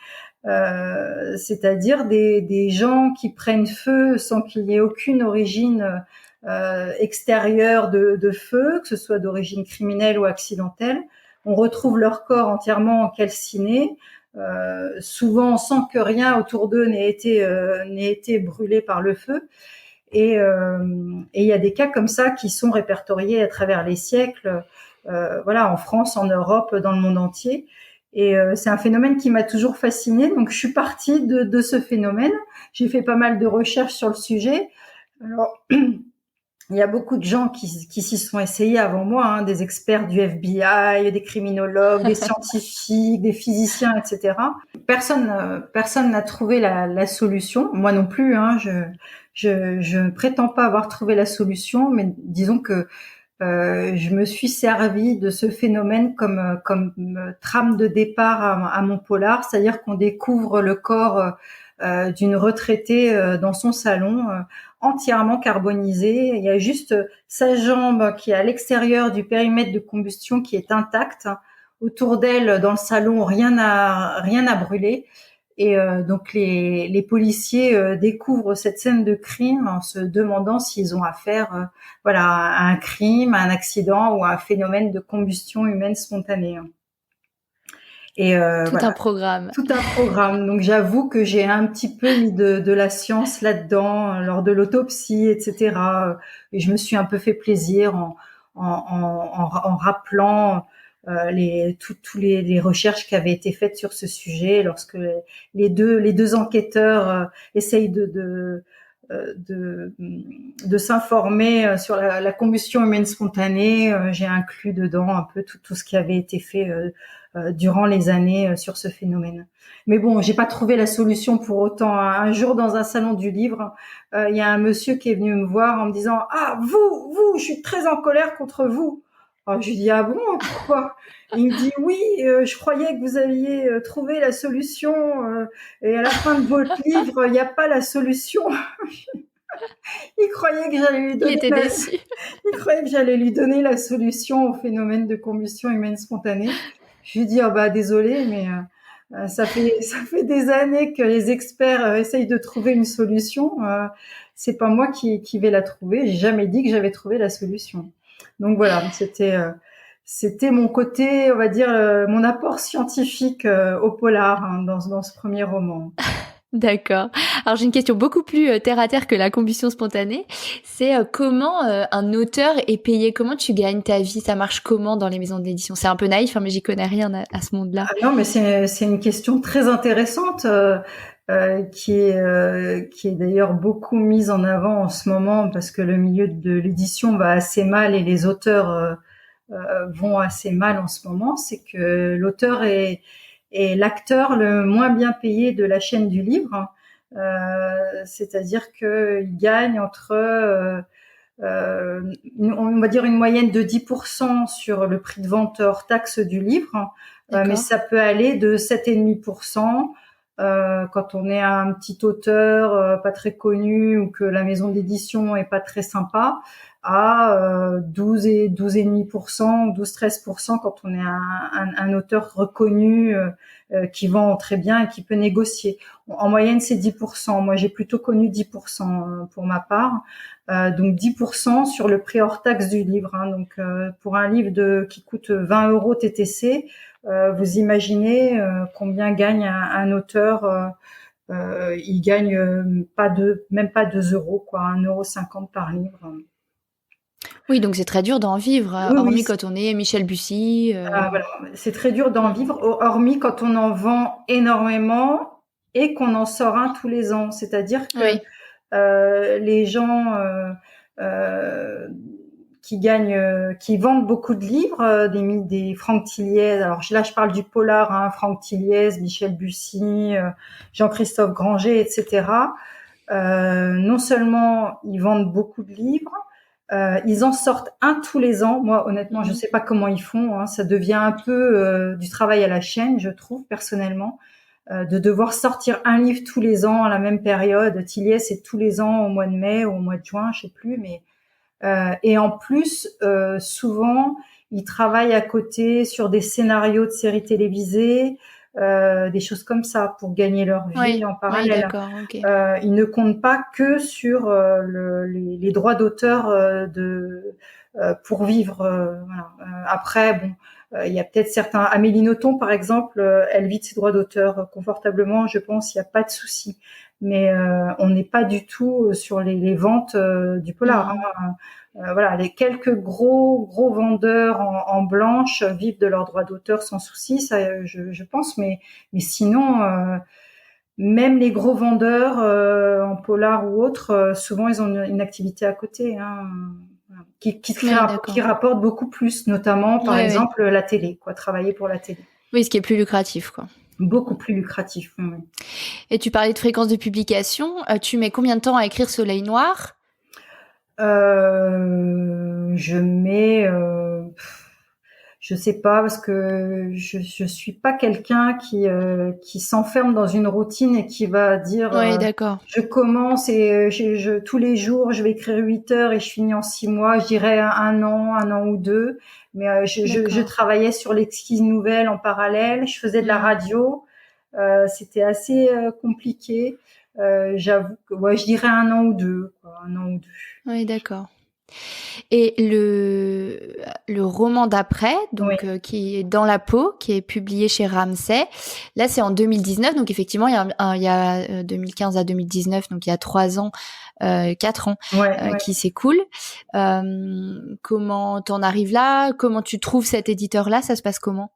C'est-à-dire des gens qui prennent feu sans qu'il y ait aucune origine extérieure de feu, que ce soit d'origine criminelle ou accidentelle. On retrouve leur corps entièrement calciné, souvent sans que rien autour d'eux n'ait été brûlé par le feu. Et il y a des cas comme ça qui sont répertoriés à travers les siècles, voilà, en France, en Europe, dans le monde entier. Et c'est un phénomène qui m'a toujours fascinée. Donc, je suis partie de ce phénomène. J'ai fait pas mal de recherches sur le sujet. Alors, il y a beaucoup de gens qui s'y sont essayés avant moi, des experts du FBI, des criminologues, des scientifiques, des physiciens, etc. Personne n'a trouvé la solution. Moi non plus. Je ne prétends pas avoir trouvé la solution, mais disons que je me suis servi de ce phénomène comme trame de départ à mon polar, c'est-à-dire qu'on découvre le corps d'une retraitée dans son salon, entièrement carbonisé. Il y a juste sa jambe qui est à l'extérieur du périmètre de combustion qui est intacte. Autour d'elle, dans le salon, rien n'a brûlé. Et donc les policiers découvrent cette scène de crime en se demandant s'ils ont affaire à un crime, à un accident ou à un phénomène de combustion humaine spontanée. Et tout un programme. Tout un programme. Donc j'avoue que j'ai un petit peu mis de la science là-dedans lors de l'autopsie, etc. Et je me suis un peu fait plaisir en rappelant tous les recherches qui avaient été faites sur ce sujet lorsque les deux enquêteurs essayent de s'informer sur la combustion humaine spontanée. J'ai inclus dedans un peu tout ce qui avait été fait durant les années sur ce phénomène. Mais bon, j'ai pas trouvé la solution pour autant. Un jour, dans un salon du livre, il y a un monsieur qui est venu me voir en me disant « Ah, vous, je suis très en colère contre vous ». Alors, je lui dis « Ah bon, pourquoi ?» Il me dit « Oui, je croyais que vous aviez trouvé la solution et à la fin de votre livre, il n'y a pas la solution. » Il croyait que j'allais lui donner Il croyait que j'allais lui donner la solution au phénomène de combustion humaine spontanée. Je lui dis « Ah bah désolé, mais ça fait des années que les experts essayent de trouver une solution. C'est pas moi qui vais la trouver. J'ai jamais dit que j'avais trouvé la solution. » Donc voilà, c'était mon côté, on va dire, mon apport scientifique au polar dans ce premier roman. D'accord. Alors j'ai une question beaucoup plus terre à terre que la combustion spontanée. C'est comment un auteur est payé? Comment tu gagnes ta vie? Ça marche comment dans les maisons d'édition? C'est un peu naïf, mais j'y connais rien à ce monde-là. Ah non, mais c'est une question très intéressante qui est d'ailleurs beaucoup mise en avant en ce moment parce que le milieu de l'édition va assez mal et les auteurs vont assez mal en ce moment. C'est que l'auteur est l'acteur le moins bien payé de la chaîne du livre, c'est-à-dire qu'il gagne entre, on va dire une moyenne de 10% sur le prix de vente hors taxe du livre, mais ça peut aller de 7,5% quand on est un petit auteur pas très connu ou que la maison d'édition est pas très sympa, à 12,5% ou 12-13% quand on est un auteur reconnu qui vend très bien et qui peut négocier. En moyenne, c'est 10%. Moi, j'ai plutôt connu 10% pour ma part. Donc 10% sur le prix hors taxe du livre. Hein. Donc pour un livre qui coûte 20 € TTC, vous imaginez combien gagne un auteur. Il gagne même pas 2 €, quoi, 1,50 € par livre. Oui, donc c'est très dur d'en vivre, Oui, oui, hormis quand on est Michel Bussy. voilà. C'est très dur d'en vivre, hormis quand on en vend énormément et qu'on en sort un tous les ans. C'est-à-dire que Oui. les gens qui vendent beaucoup de livres, des Franck Tilliez. Alors là, je parle du polar, hein, Franck Tilliez, Michel Bussy, Jean-Christophe Granger, etc. Non seulement ils vendent beaucoup de livres, ils en sortent un tous les ans. Moi, honnêtement, je sais pas comment ils font. Hein. Ça devient un peu du travail à la chaîne, je trouve personnellement, de devoir sortir un livre tous les ans à la même période. Tilliez, c'est tous les ans au mois de mai ou au mois de juin, je sais plus, mais et en plus, souvent, ils travaillent à côté sur des scénarios de séries télévisées, des choses comme ça pour gagner leur vie en parallèle. Oui, d'accord, okay. Ils ne comptent pas que sur les droits d'auteur pour vivre. Voilà. Après, bon, il y a peut-être certains. Amélie Nothomb, par exemple, elle vit de ses droits d'auteur confortablement. Je pense, il n'y a pas de souci. Mais on n'est pas du tout sur les ventes du polar. Hein. Voilà, les quelques gros vendeurs en blanche vivent de leurs droits d'auteur sans souci, ça, je pense. Mais sinon, même les gros vendeurs en polar ou autre, souvent ils ont une activité à côté. Hein, qui rapporte beaucoup plus, notamment par exemple la télé, quoi, travailler pour la télé. Oui, ce qui est plus lucratif, quoi. Beaucoup plus lucratif. Oui. Et tu parlais de fréquence de publication. Tu mets combien de temps à écrire Soleil Noir ? Je mets, je sais pas, parce que je suis pas quelqu'un qui s'enferme dans une routine et qui va dire d'accord. Je commence et tous les jours je vais écrire 8 heures et je finis en 6 mois. Je dirais un an ou 2. Mais je travaillais sur l'exquise nouvelle en parallèle. Je faisais de la radio. C'était assez compliqué. J'avoue que je dirais 1 an ou 2, quoi, 1 an ou 2. Oui, d'accord. Et le roman d'après, donc qui est Dans la peau, qui est publié chez Ramsay. Là, c'est en 2019, donc effectivement, il y a 2015 à 2019, donc il y a 3 ans, 4 ans qui s'écoulent. Comment t'en arrives là ? Comment tu trouves cet éditeur-là ? Ça se passe comment ?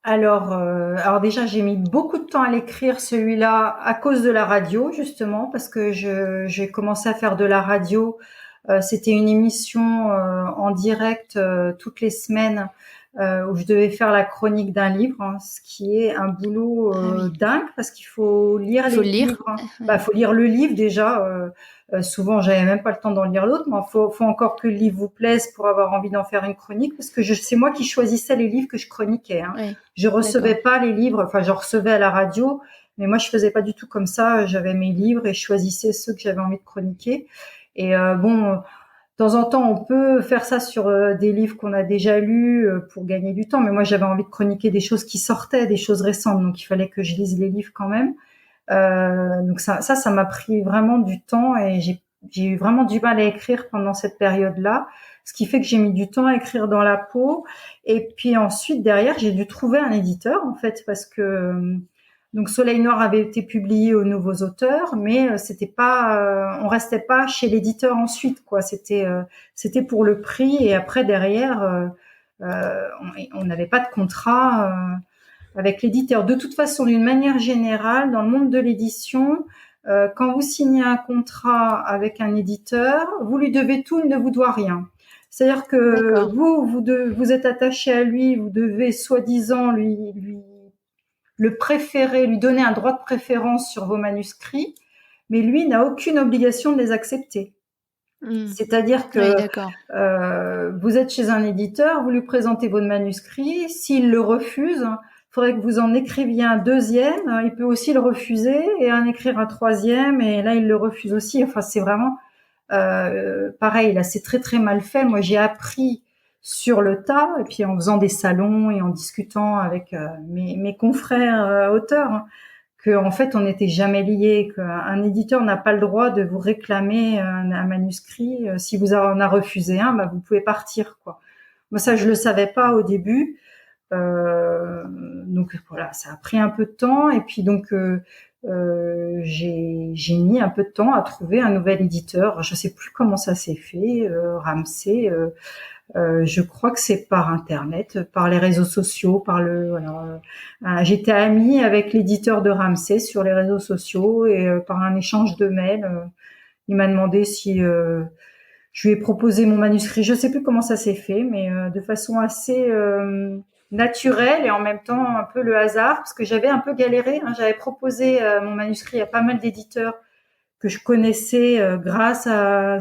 Alors déjà, j'ai mis beaucoup de temps à l'écrire celui-là à cause de la radio, justement, parce que j'ai commencé à faire de la radio. C'était une émission en direct toutes les semaines où je devais faire la chronique d'un livre, hein, ce qui est un boulot dingue parce qu'il faut lire les livres. Hein. Faut lire le livre déjà. Souvent, j'avais même pas le temps d'en lire l'autre, mais faut encore que le livre vous plaise pour avoir envie d'en faire une chronique, parce que c'est moi qui choisissais les livres que je chroniquais. Hein. Je recevais pas les livres, enfin, j'en recevais à la radio, mais moi, je faisais pas du tout comme ça. J'avais mes livres et je choisissais ceux que j'avais envie de chroniquer. Et de temps en temps, on peut faire ça sur des livres qu'on a déjà lus pour gagner du temps. Mais moi, j'avais envie de chroniquer des choses qui sortaient, des choses récentes. Donc, il fallait que je lise les livres quand même. Donc ça m'a pris vraiment du temps et j'ai eu vraiment du mal à écrire pendant cette période-là. Ce qui fait que j'ai mis du temps à écrire Dans la peau. Et puis ensuite, derrière, j'ai dû trouver un éditeur, en fait, parce que donc Soleil Noir avait été publié aux Nouveaux Auteurs, mais c'était pas, on restait pas chez l'éditeur ensuite, quoi. C'était pour le prix et après derrière, on n'avait pas de contrat avec l'éditeur. De toute façon, d'une manière générale, dans le monde de l'édition, quand vous signez un contrat avec un éditeur, vous lui devez tout, il ne vous doit rien. C'est-à-dire que vous êtes attaché à lui, vous devez soi-disant lui le préférer, lui donner un droit de préférence sur vos manuscrits, mais lui n'a aucune obligation de les accepter. C'est-à-dire que vous êtes chez un éditeur, vous lui présentez votre manuscrit, s'il le refuse, faudrait que vous en écriviez un deuxième. Il peut aussi le refuser et en écrire un troisième. Et là, il le refuse aussi. Enfin, c'est vraiment pareil. Là, c'est très très mal fait. Moi, j'ai appris sur le tas et puis en faisant des salons et en discutant avec mes confrères auteurs, hein, que en fait, on n'était jamais liés. Qu'un éditeur n'a pas le droit de vous réclamer un manuscrit. Si vous en a refusé un, bah, vous pouvez partir, quoi. Moi, ça, je le savais pas au début. Donc voilà, ça a pris un peu de temps et puis donc j'ai mis un peu de temps à trouver un nouvel éditeur. Je sais plus comment ça s'est fait. Ramsay, je crois que c'est par internet, par les réseaux sociaux, j'étais amie avec l'éditeur de Ramsay sur les réseaux sociaux et par un échange de mails, il m'a demandé si je lui ai proposé mon manuscrit. Je sais plus comment ça s'est fait, mais de façon assez naturelle et en même temps un peu le hasard, parce que j'avais un peu galéré. Hein. J'avais proposé mon manuscrit à pas mal d'éditeurs que je connaissais grâce à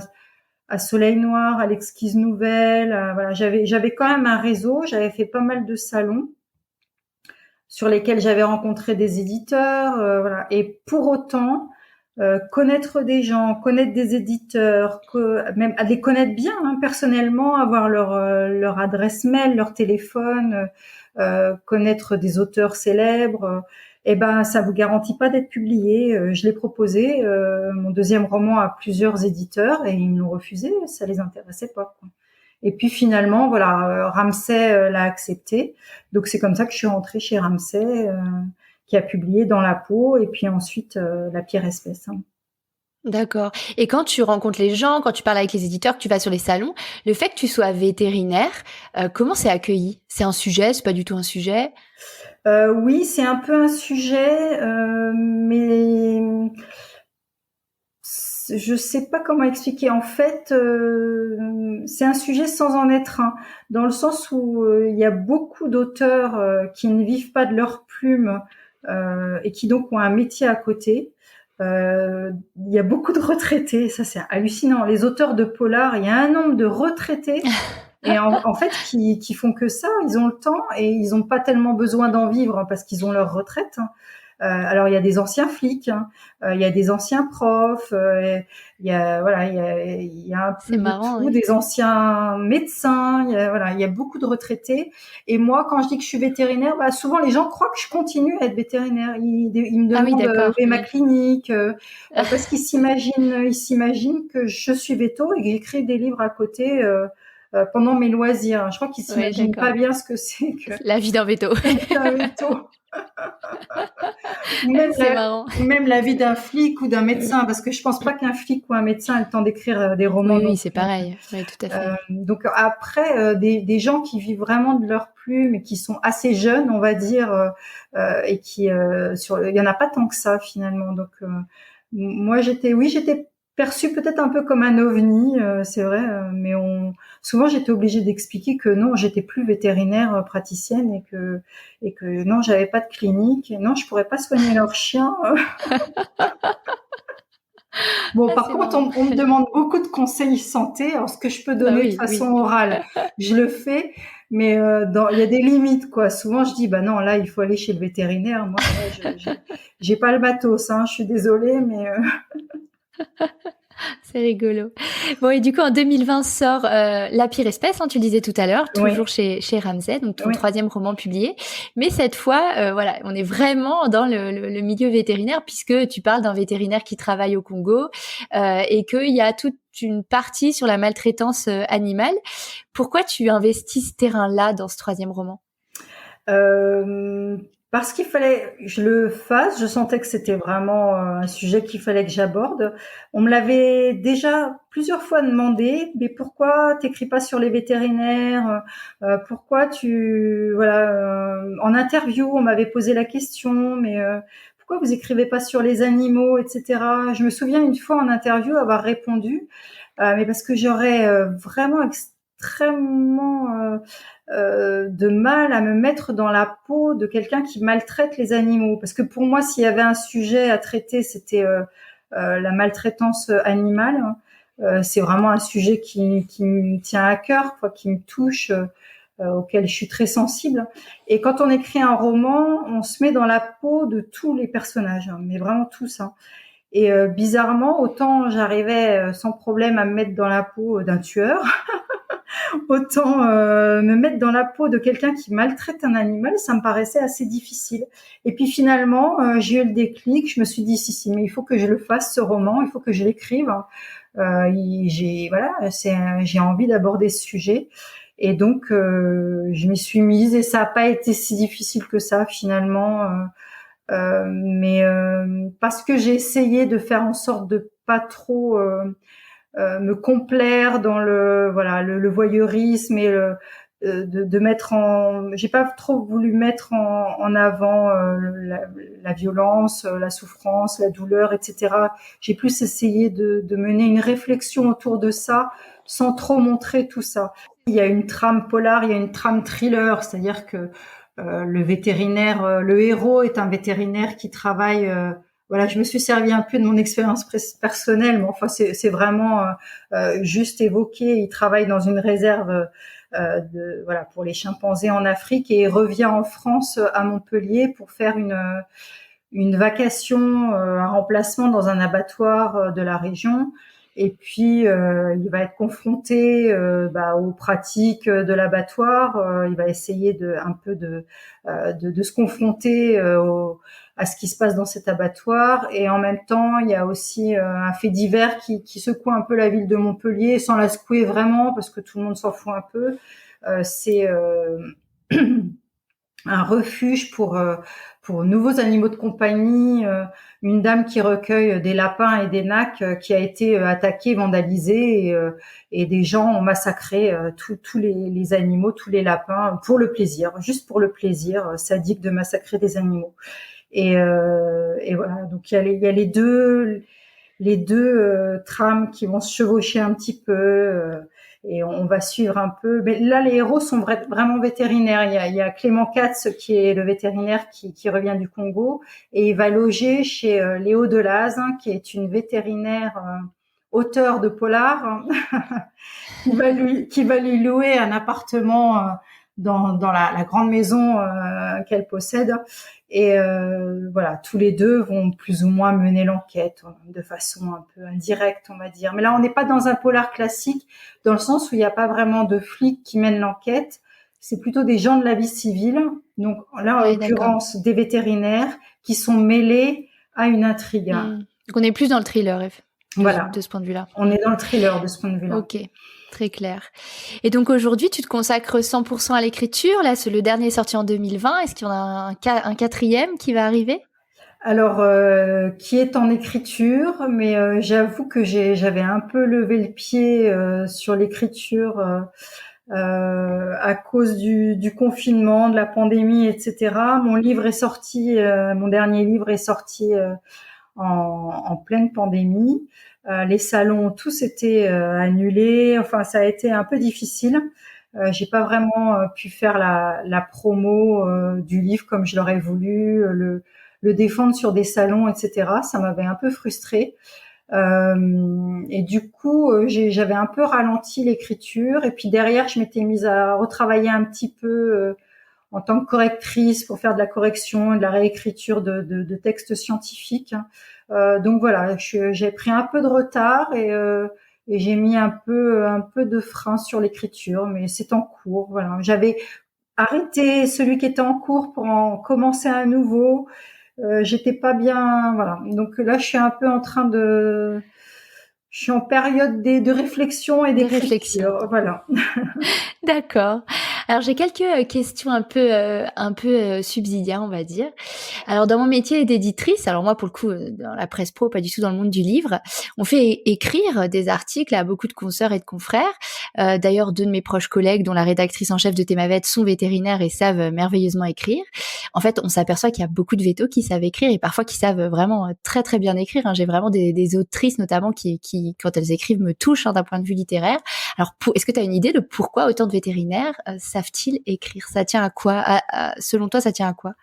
Soleil Noir, à l'Exquise Nouvelle. Voilà, j'avais quand même un réseau. J'avais fait pas mal de salons sur lesquels j'avais rencontré des éditeurs. Voilà. Et pour autant, connaître des gens, connaître des éditeurs, même à les connaître bien hein, personnellement, avoir leur adresse mail, leur téléphone, connaître des auteurs célèbres, eh ben ça vous garantit pas d'être publié. Je l'ai proposé mon deuxième roman à plusieurs éditeurs et ils me l'ont refusé, ça les intéressait pas, quoi. Et puis finalement voilà, Ramsay l'a accepté. Donc c'est comme ça que je suis rentrée chez Ramsay. Qui a publié Dans la peau et puis ensuite La pire espèce. Hein. D'accord. Et quand tu rencontres les gens, quand tu parles avec les éditeurs, que tu vas sur les salons, le fait que tu sois vétérinaire, comment c'est accueilli? C'est un sujet? C'est pas du tout un sujet? Oui, c'est un peu un sujet, mais je sais pas comment expliquer. En fait, c'est un sujet sans en être un, dans le sens où il y a beaucoup d'auteurs qui ne vivent pas de leur plume et qui donc ont un métier à côté. Il y a beaucoup de retraités, ça c'est hallucinant. Les auteurs de polar, il y a un nombre de retraités et en fait qui font que ça. Ils ont le temps et ils n'ont pas tellement besoin d'en vivre hein, parce qu'ils ont leur retraite. Alors il y a des anciens flics, hein, il y a des anciens profs, il y a voilà, il y a un peu marrant, de tout, oui. des anciens médecins, il y a beaucoup de retraités. Et moi, quand je dis que je suis vétérinaire, bah souvent les gens croient que je continue à être vétérinaire. Ils me Ah oui, demandent d'accord. où est ma clinique, parce qu'ils s'imaginent que je suis véto et que j'écris des livres à côté. Pendant mes loisirs. Je crois qu'ils s'imaginent pas bien ce que c'est que la vie d'un véto. un véto. Même la vie d'un flic ou d'un médecin, parce que je pense pas qu'un flic ou un médecin ait le temps d'écrire des romans. Oui, c'est pareil. Oui, tout à fait. Donc après, des gens qui vivent vraiment de leur plume et qui sont assez jeunes, on va dire, et qui il y en a pas tant que ça finalement. Donc moi j'étais perçue peut-être un peu comme un ovni, c'est vrai, mais souvent j'étais obligée d'expliquer que non, j'étais plus vétérinaire praticienne et que non, j'avais pas de clinique et non, je pourrais pas soigner leurs chiens. Bon, par contre, on me demande beaucoup de conseils santé. Alors, ce que je peux donner de façon orale, je le fais, mais il y a des limites, quoi. Souvent, je dis, bah non, là, il faut aller chez le vétérinaire. Moi, j'ai pas le matos, hein. Je suis désolée, mais c'est rigolo. Bon, et du coup, en 2020 sort La pire espèce, hein, tu le disais tout à l'heure, toujours chez Ramsay, donc ton troisième roman publié. Mais cette fois, voilà, on est vraiment dans le milieu vétérinaire, puisque tu parles d'un vétérinaire qui travaille au Congo et qu'il y a toute une partie sur la maltraitance animale. Pourquoi tu investis ce terrain-là dans ce troisième roman ? Parce qu'il fallait que je le fasse. Je sentais que c'était vraiment un sujet qu'il fallait que j'aborde. On me l'avait déjà plusieurs fois demandé, mais pourquoi t'écris pas sur les vétérinaires, pourquoi en interview on m'avait posé la question, mais pourquoi vous écrivez pas sur les animaux, etc. Je me souviens une fois en interview avoir répondu, mais parce que j'aurais vraiment extrêmement de mal à me mettre dans la peau de quelqu'un qui maltraite les animaux. Parce que pour moi, s'il y avait un sujet à traiter, c'était la maltraitance animale. C'est vraiment un sujet qui me tient à cœur, quoi, qui me touche. auquel je suis très sensible. Et quand on écrit un roman, on se met dans la peau de tous les personnages, hein, mais vraiment tous. Hein. Et bizarrement, autant j'arrivais sans problème à me mettre dans la peau d'un tueur, autant me mettre dans la peau de quelqu'un qui maltraite un animal, ça me paraissait assez difficile. Et puis finalement, j'ai eu le déclic, je me suis dit si, mais il faut que je le fasse ce roman, il faut que je l'écrive. J'ai envie d'aborder ce sujet. Et donc, je m'y suis mise et ça n'a pas été si difficile que ça finalement. Mais parce que j'ai essayé de faire en sorte de pas trop me complaire dans le voyeurisme et de mettre j'ai pas trop voulu mettre en avant la violence, la souffrance, la douleur, etc. J'ai plus essayé de mener une réflexion autour de ça sans trop montrer tout ça. Il y a une trame polar, il y a une trame thriller, c'est-à-dire que le vétérinaire, le héros est un vétérinaire qui travaille. Voilà, je me suis servi un peu de mon expérience personnelle, mais enfin c'est vraiment juste évoqué. Il travaille dans une réserve pour les chimpanzés en Afrique et il revient en France à Montpellier pour faire une vacation, un remplacement dans un abattoir de la région. Et puis il va être confronté aux pratiques de l'abattoir. Il va essayer de se confronter à ce qui se passe dans cet abattoir. Et en même temps, il y a aussi un fait divers qui secoue un peu la ville de Montpellier, sans la secouer vraiment, parce que tout le monde s'en fout un peu. C'est un refuge pour nouveaux animaux de compagnie, une dame qui recueille des lapins et des nacs qui a été attaquée, vandalisée et des gens ont massacré tous les animaux, tous les lapins pour le plaisir, juste pour le plaisir sadique de massacrer des animaux. Et voilà, donc il y a les deux trames qui vont se chevaucher un petit peu. Et on va suivre un peu. Mais là, les héros sont vraiment vétérinaires. Il y a Clément Katz qui est le vétérinaire qui revient du Congo et il va loger chez Léo Delaz, qui est une vétérinaire auteure de polar, qui va lui louer un appartement dans la grande maison qu'elle possède. Et voilà, tous les deux vont plus ou moins mener l'enquête de façon un peu indirecte, on va dire. Mais là, on n'est pas dans un polar classique, dans le sens où il n'y a pas vraiment de flics qui mènent l'enquête. C'est plutôt des gens de la vie civile. Donc là, en l'occurrence, des vétérinaires qui sont mêlés à une intrigue. Donc on est plus dans le thriller, voilà. De ce point de vue-là. On est dans le thriller de ce point de vue-là. Ok. Très clair. Et donc aujourd'hui, tu te consacres 100% à l'écriture. Là, c'est le dernier sorti en 2020. Est-ce qu'il y en a un quatrième qui va arriver ? Alors, qui est en écriture, mais j'avoue que j'avais un peu levé le pied sur l'écriture à cause du confinement, de la pandémie, etc. Mon dernier livre est sorti en pleine pandémie. Les salons, tous étaient annulés. Enfin, ça a été un peu difficile. J'ai pas vraiment pu faire la promo du livre comme je l'aurais voulu, le défendre sur des salons, etc. Ça m'avait un peu frustrée. Et du coup, j'avais un peu ralenti l'écriture. Et puis derrière, je m'étais mise à retravailler un petit peu en tant que correctrice pour faire de la correction et de la réécriture de textes scientifiques. Donc voilà, j'ai pris un peu de retard et j'ai mis un peu de frein sur l'écriture, mais c'est en cours. Voilà, j'avais arrêté celui qui était en cours pour en commencer un nouveau. J'étais pas bien, voilà. Donc là, je suis un peu je suis en période de réflexion et d'écriture. Voilà. D'accord. Alors j'ai quelques questions un peu subsidiaires, on va dire. Alors dans mon métier d'éditrice, alors moi pour le coup dans la presse pro, pas du tout dans le monde du livre, on fait écrire des articles à beaucoup de consoeurs et de confrères. D'ailleurs, deux de mes proches collègues, dont la rédactrice en chef de Thémavette, sont vétérinaires et savent merveilleusement écrire. En fait, on s'aperçoit qu'il y a beaucoup de vétos qui savent écrire et parfois qui savent vraiment très très bien écrire. J'ai vraiment des autrices notamment qui quand elles écrivent me touchent d'un point de vue littéraire. Alors est-ce que tu as une idée de pourquoi autant de vétérinaires savent-ils écrire ? Ça tient à quoi ? Selon toi, ça tient à quoi ?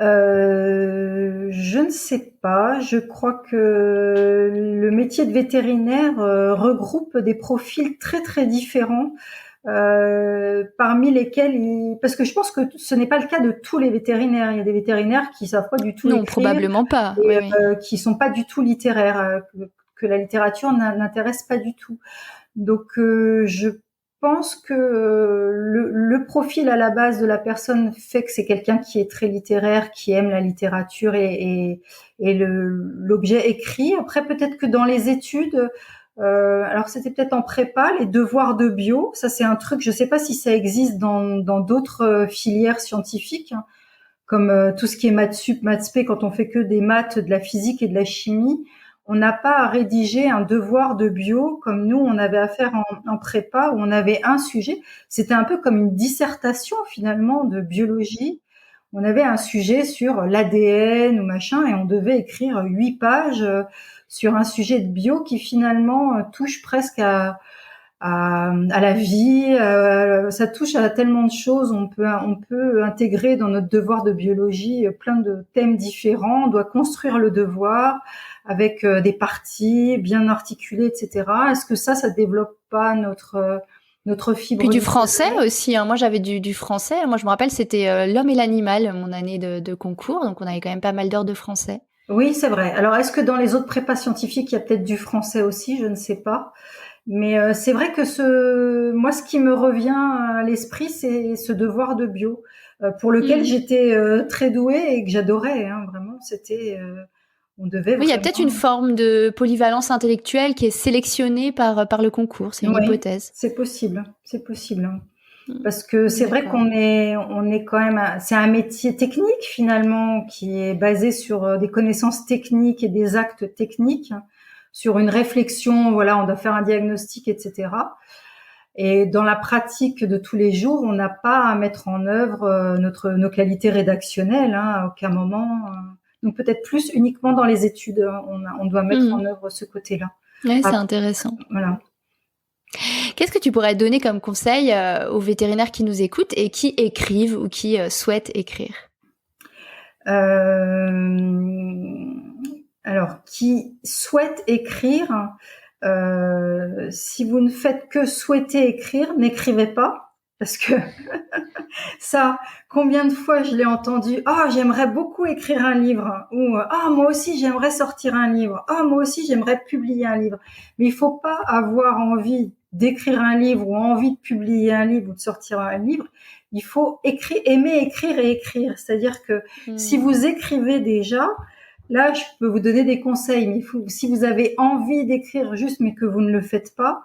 Je ne sais pas. Je crois que le métier de vétérinaire regroupe des profils très très différents. parmi lesquels parce que je pense que ce n'est pas le cas de tous les vétérinaires. Il y a des vétérinaires qui savent pas du tout Non, écrire probablement pas. et Oui, oui. qui sont pas du tout littéraires, que la littérature n'intéresse pas du tout. Donc je pense que le profil à la base de la personne fait que c'est quelqu'un qui est très littéraire, qui aime la littérature et l'objet écrit. Après, peut-être que dans les études, alors c'était peut-être en prépa, les devoirs de bio, ça c'est un truc, je sais pas si ça existe dans d'autres filières scientifiques, hein, comme tout ce qui est maths sup, maths spé, quand on fait que des maths, de la physique et de la chimie, on n'a pas à rédiger un devoir de bio comme nous on avait à faire en prépa où on avait un sujet. C'était un peu comme une dissertation finalement de biologie. On avait un sujet sur l'ADN ou machin et on devait écrire 8 pages sur un sujet de bio qui finalement touche presque à la vie, ça touche à tellement de choses. On peut intégrer dans notre devoir de biologie plein de thèmes différents. On doit construire le devoir avec des parties bien articulées, etc. Est-ce que ça développe pas notre fibre Puis du littéraire? français aussi, hein. Moi, j'avais du français. Moi, je me rappelle, c'était L'homme et l'animal, mon année de concours. Donc, on avait quand même pas mal d'heures de français. Oui, c'est vrai. Alors, est-ce que dans les autres prépas scientifiques, il y a peut-être du français aussi? Je ne sais pas. Mais c'est vrai que moi, ce qui me revient à l'esprit, c'est ce devoir de bio pour lequel j'étais très douée et que j'adorais. Hein, vraiment, on devait Oui, il y a vraiment. peut-être une forme de polyvalence intellectuelle qui est sélectionnée par le concours. C'est une Oui, hypothèse. c'est possible, hein. Parce que c'est vrai D'accord. qu'on est quand même, c'est un métier technique finalement qui est basé sur des connaissances techniques et des actes techniques, hein, sur une réflexion. Voilà, on doit faire un diagnostic, etc. Et dans la pratique de tous les jours, on n'a pas à mettre en œuvre nos qualités rédactionnelles, hein, à aucun moment. Donc peut-être plus uniquement dans les études, hein, on doit mettre en œuvre ce côté-là. Ouais, c'est Ah, intéressant. voilà. Qu'est-ce que tu pourrais donner comme conseil aux vétérinaires qui nous écoutent et qui écrivent ou qui souhaitent écrire? Alors, qui souhaite écrire, si vous ne faites que souhaiter écrire, n'écrivez pas, parce que ça, combien de fois je l'ai entendu, ah, j'aimerais beaucoup écrire un livre, ou ah, moi aussi j'aimerais sortir un livre, ah, moi aussi j'aimerais publier un livre. Mais il faut pas avoir envie d'écrire un livre ou envie de publier un livre ou de sortir un livre. Il faut aimer écrire et écrire. C'est-à-dire que si vous écrivez déjà, là, je peux vous donner des conseils, mais si vous avez envie d'écrire juste mais que vous ne le faites pas,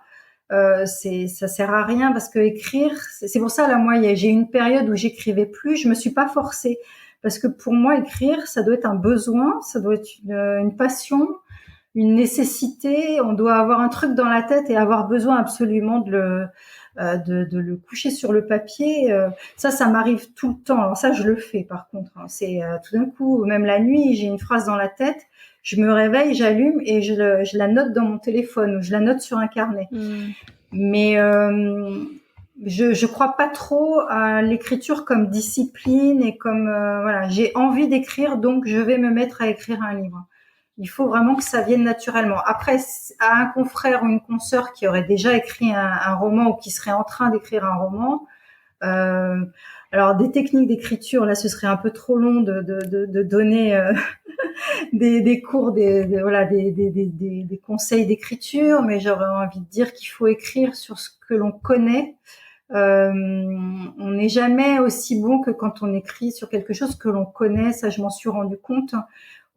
ça sert à rien parce que écrire, c'est pour ça là moi j'ai eu une période où j'écrivais plus, je me suis pas forcée parce que pour moi écrire ça doit être un besoin, ça doit être une passion, une nécessité, on doit avoir un truc dans la tête et avoir besoin absolument de le coucher sur le papier. Ça m'arrive tout le temps. Alors ça je le fais par contre, hein. C'est tout d'un coup, même la nuit, j'ai une phrase dans la tête. Je me réveille, j'allume et je la note dans mon téléphone ou je la note sur un carnet. Mais je crois pas trop à l'écriture comme discipline et comme voilà, j'ai envie d'écrire donc je vais me mettre à écrire un livre. Il faut vraiment que ça vienne naturellement. Après, à un confrère ou une consoeur qui aurait déjà écrit un roman ou qui serait en train d'écrire un roman, alors des techniques d'écriture, là, ce serait un peu trop long de donner des cours, des conseils d'écriture, mais j'aurais envie de dire qu'il faut écrire sur ce que l'on connaît. On n'est jamais aussi bon que quand on écrit sur quelque chose que l'on connaît. Ça, je m'en suis rendu compte.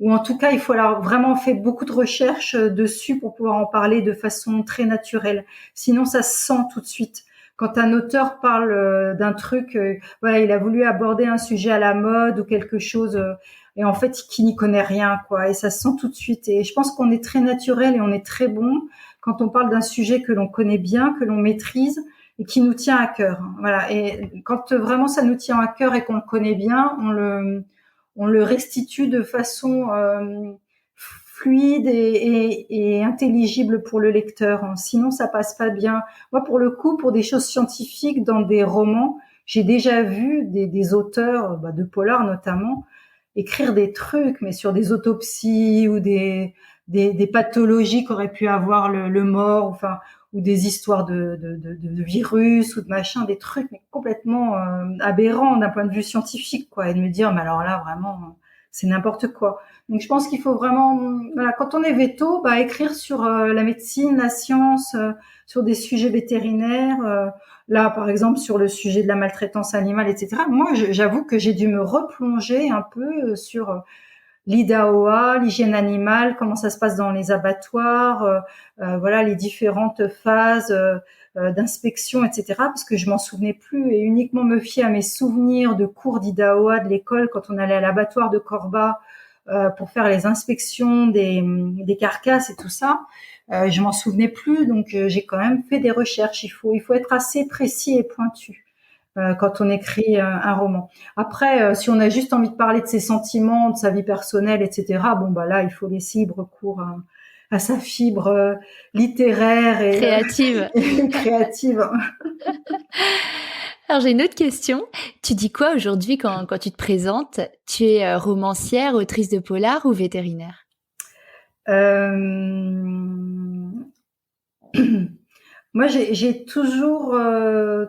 Ou en tout cas, il faut alors vraiment faire beaucoup de recherches dessus pour pouvoir en parler de façon très naturelle. Sinon, ça se sent tout de suite. Quand un auteur parle d'un truc, voilà, il a voulu aborder un sujet à la mode ou quelque chose, et en fait, qui n'y connaît rien, quoi. Et ça se sent tout de suite. Et je pense qu'on est très naturel et on est très bon quand on parle d'un sujet que l'on connaît bien, que l'on maîtrise et qui nous tient à cœur. Voilà. Et quand vraiment ça nous tient à cœur et qu'on le connaît bien, on le restitue de façon fluide et intelligible pour le lecteur. Sinon, ça passe pas bien. Moi, pour le coup, pour des choses scientifiques, dans des romans, j'ai déjà vu des auteurs, de polar notamment, écrire des trucs, mais sur des autopsies ou des pathologies qu'aurait pu avoir le mort, enfin, des histoires de virus ou de machin, des trucs mais complètement aberrants d'un point de vue scientifique, quoi, et de me dire mais alors là vraiment c'est n'importe quoi. Donc je pense qu'il faut vraiment, voilà, quand on est véto, écrire sur la médecine, la science, sur des sujets vétérinaires. Là, par exemple, sur le sujet de la maltraitance animale, etc. Moi, j'avoue que j'ai dû me replonger un peu sur l'IDAOA, l'hygiène animale, comment ça se passe dans les abattoirs, voilà, les différentes phases d'inspection, etc. Parce que je m'en souvenais plus, et uniquement me fier à mes souvenirs de cours d'IDAOA de l'école quand on allait à l'abattoir de Corba pour faire les inspections des carcasses et tout ça. Je m'en souvenais plus, donc j'ai quand même fait des recherches. Il faut être assez précis et pointu quand on écrit un roman. Après, si on a juste envie de parler de ses sentiments, de sa vie personnelle, etc., là, il faut laisser libre cours à sa fibre littéraire et créative. Créative. Alors, j'ai une autre question. Tu dis quoi aujourd'hui quand tu te présentes? Tu es romancière, autrice de polar ou vétérinaire? Moi, j'ai toujours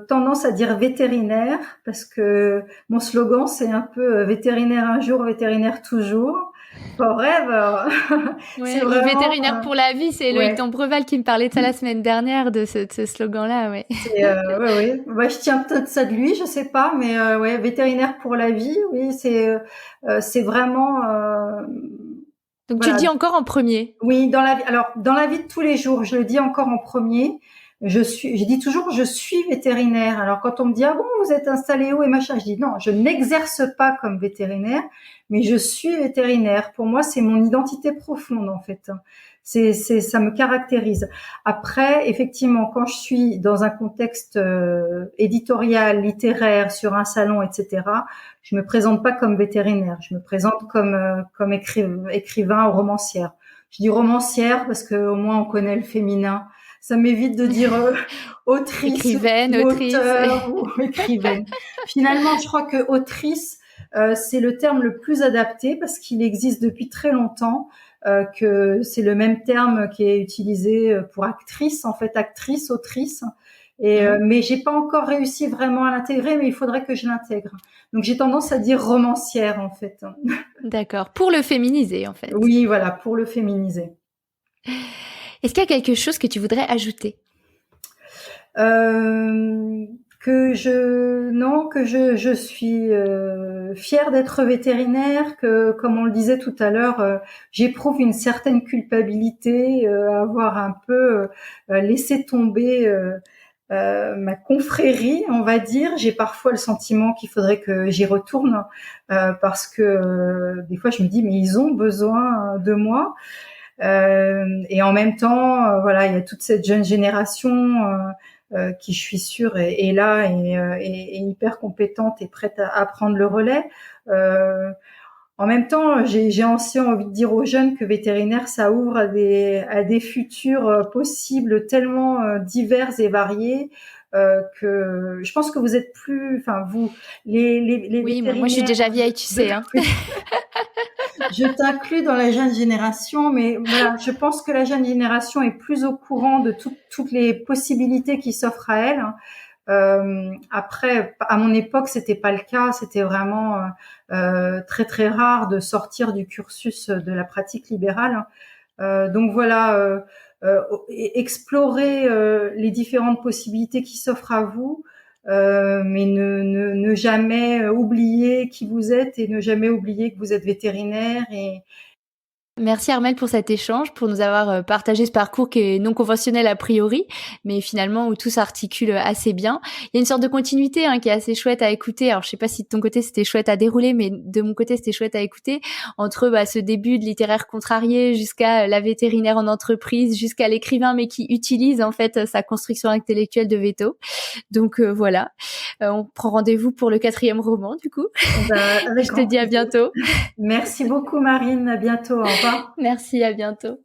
tendance à dire vétérinaire parce que mon slogan, c'est un peu vétérinaire un jour, vétérinaire toujours. Forever. Ouais, C'est vraiment, vétérinaire pour la vie, c'est Loïc ouais. Dombreval qui me parlait de ça la semaine dernière, de ce slogan-là, ouais. Ouais. Je tiens peut-être ça de lui, je sais pas, mais ouais, vétérinaire pour la vie, oui, c'est vraiment. Donc Voilà. tu le dis encore en premier. Oui, dans la vie de tous les jours, je le dis encore en premier. Je dis toujours je suis vétérinaire. Alors quand on me dit bon, vous êtes installé où et machin, je dis non, je n'exerce pas comme vétérinaire, mais je suis vétérinaire. Pour moi, c'est mon identité profonde en fait. Ça me caractérise. Après, effectivement, quand je suis dans un contexte éditorial, littéraire, sur un salon, etc., je me présente pas comme vétérinaire. Je me présente comme écrivain ou romancière. Je dis romancière parce que au moins on connaît le féminin. Ça m'évite de dire autrice, écrivaine, autrice, ou écrivaine. Finalement, je crois que autrice, c'est le terme le plus adapté parce qu'il existe depuis très longtemps, que c'est le même terme qui est utilisé pour actrice, en fait, actrice, autrice. Mais j'ai pas encore réussi vraiment à l'intégrer, mais il faudrait que je l'intègre. Donc j'ai tendance à dire romancière, en fait. D'accord, pour le féminiser, en fait. Oui, voilà, pour le féminiser. Est-ce qu'il y a quelque chose que tu voudrais ajouter? Que je suis fière d'être vétérinaire, que comme on le disait tout à l'heure, j'éprouve une certaine culpabilité à avoir un peu laissé tomber ma confrérie, on va dire. J'ai parfois le sentiment qu'il faudrait que j'y retourne parce que des fois je me dis mais ils ont besoin de moi. Et en même temps, voilà, il y a toute cette jeune génération qui, je suis sûre, est là et hyper compétente et prête à prendre le relais. En même temps, j'ai aussi envie de dire aux jeunes que vétérinaire, ça ouvre à des futurs possibles tellement divers et variés. Que je pense que vous êtes plus, enfin vous, les oui, moi je suis déjà vieille, tu sais. Hein. Je t'inclus dans la jeune génération, mais voilà, je pense que la jeune génération est plus au courant de toutes les possibilités qui s'offrent à elle. Après, à mon époque, c'était pas le cas, c'était vraiment très très rare de sortir du cursus de la pratique libérale. Donc voilà. Explorer les différentes possibilités qui s'offrent à vous, mais ne jamais oublier qui vous êtes et ne jamais oublier que vous êtes vétérinaire. Merci Armelle pour cet échange, pour nous avoir partagé ce parcours qui est non conventionnel a priori, mais finalement où tout s'articule assez bien. Il y a une sorte de continuité qui est assez chouette à écouter. Alors je sais pas si de ton côté c'était chouette à dérouler, mais de mon côté c'était chouette à écouter. Entre ce début de littéraire contrarié jusqu'à la vétérinaire en entreprise, jusqu'à l'écrivain mais qui utilise en fait sa construction intellectuelle de veto. Donc voilà, on prend rendez-vous pour le 4e roman du coup. Je te dis à bientôt. Merci beaucoup Marine, à bientôt. Au revoir. Merci, à bientôt.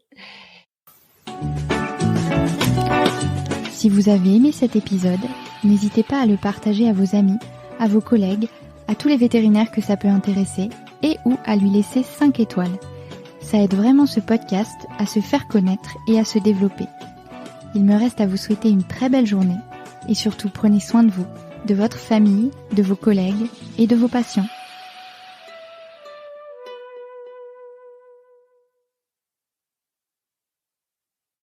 Si vous avez aimé cet épisode, n'hésitez pas à le partager à vos amis, à vos collègues, à tous les vétérinaires que ça peut intéresser et ou à lui laisser 5 étoiles. Ça aide vraiment ce podcast à se faire connaître et à se développer. Il me reste à vous souhaiter une très belle journée et surtout prenez soin de vous, de votre famille, de vos collègues et de vos patients.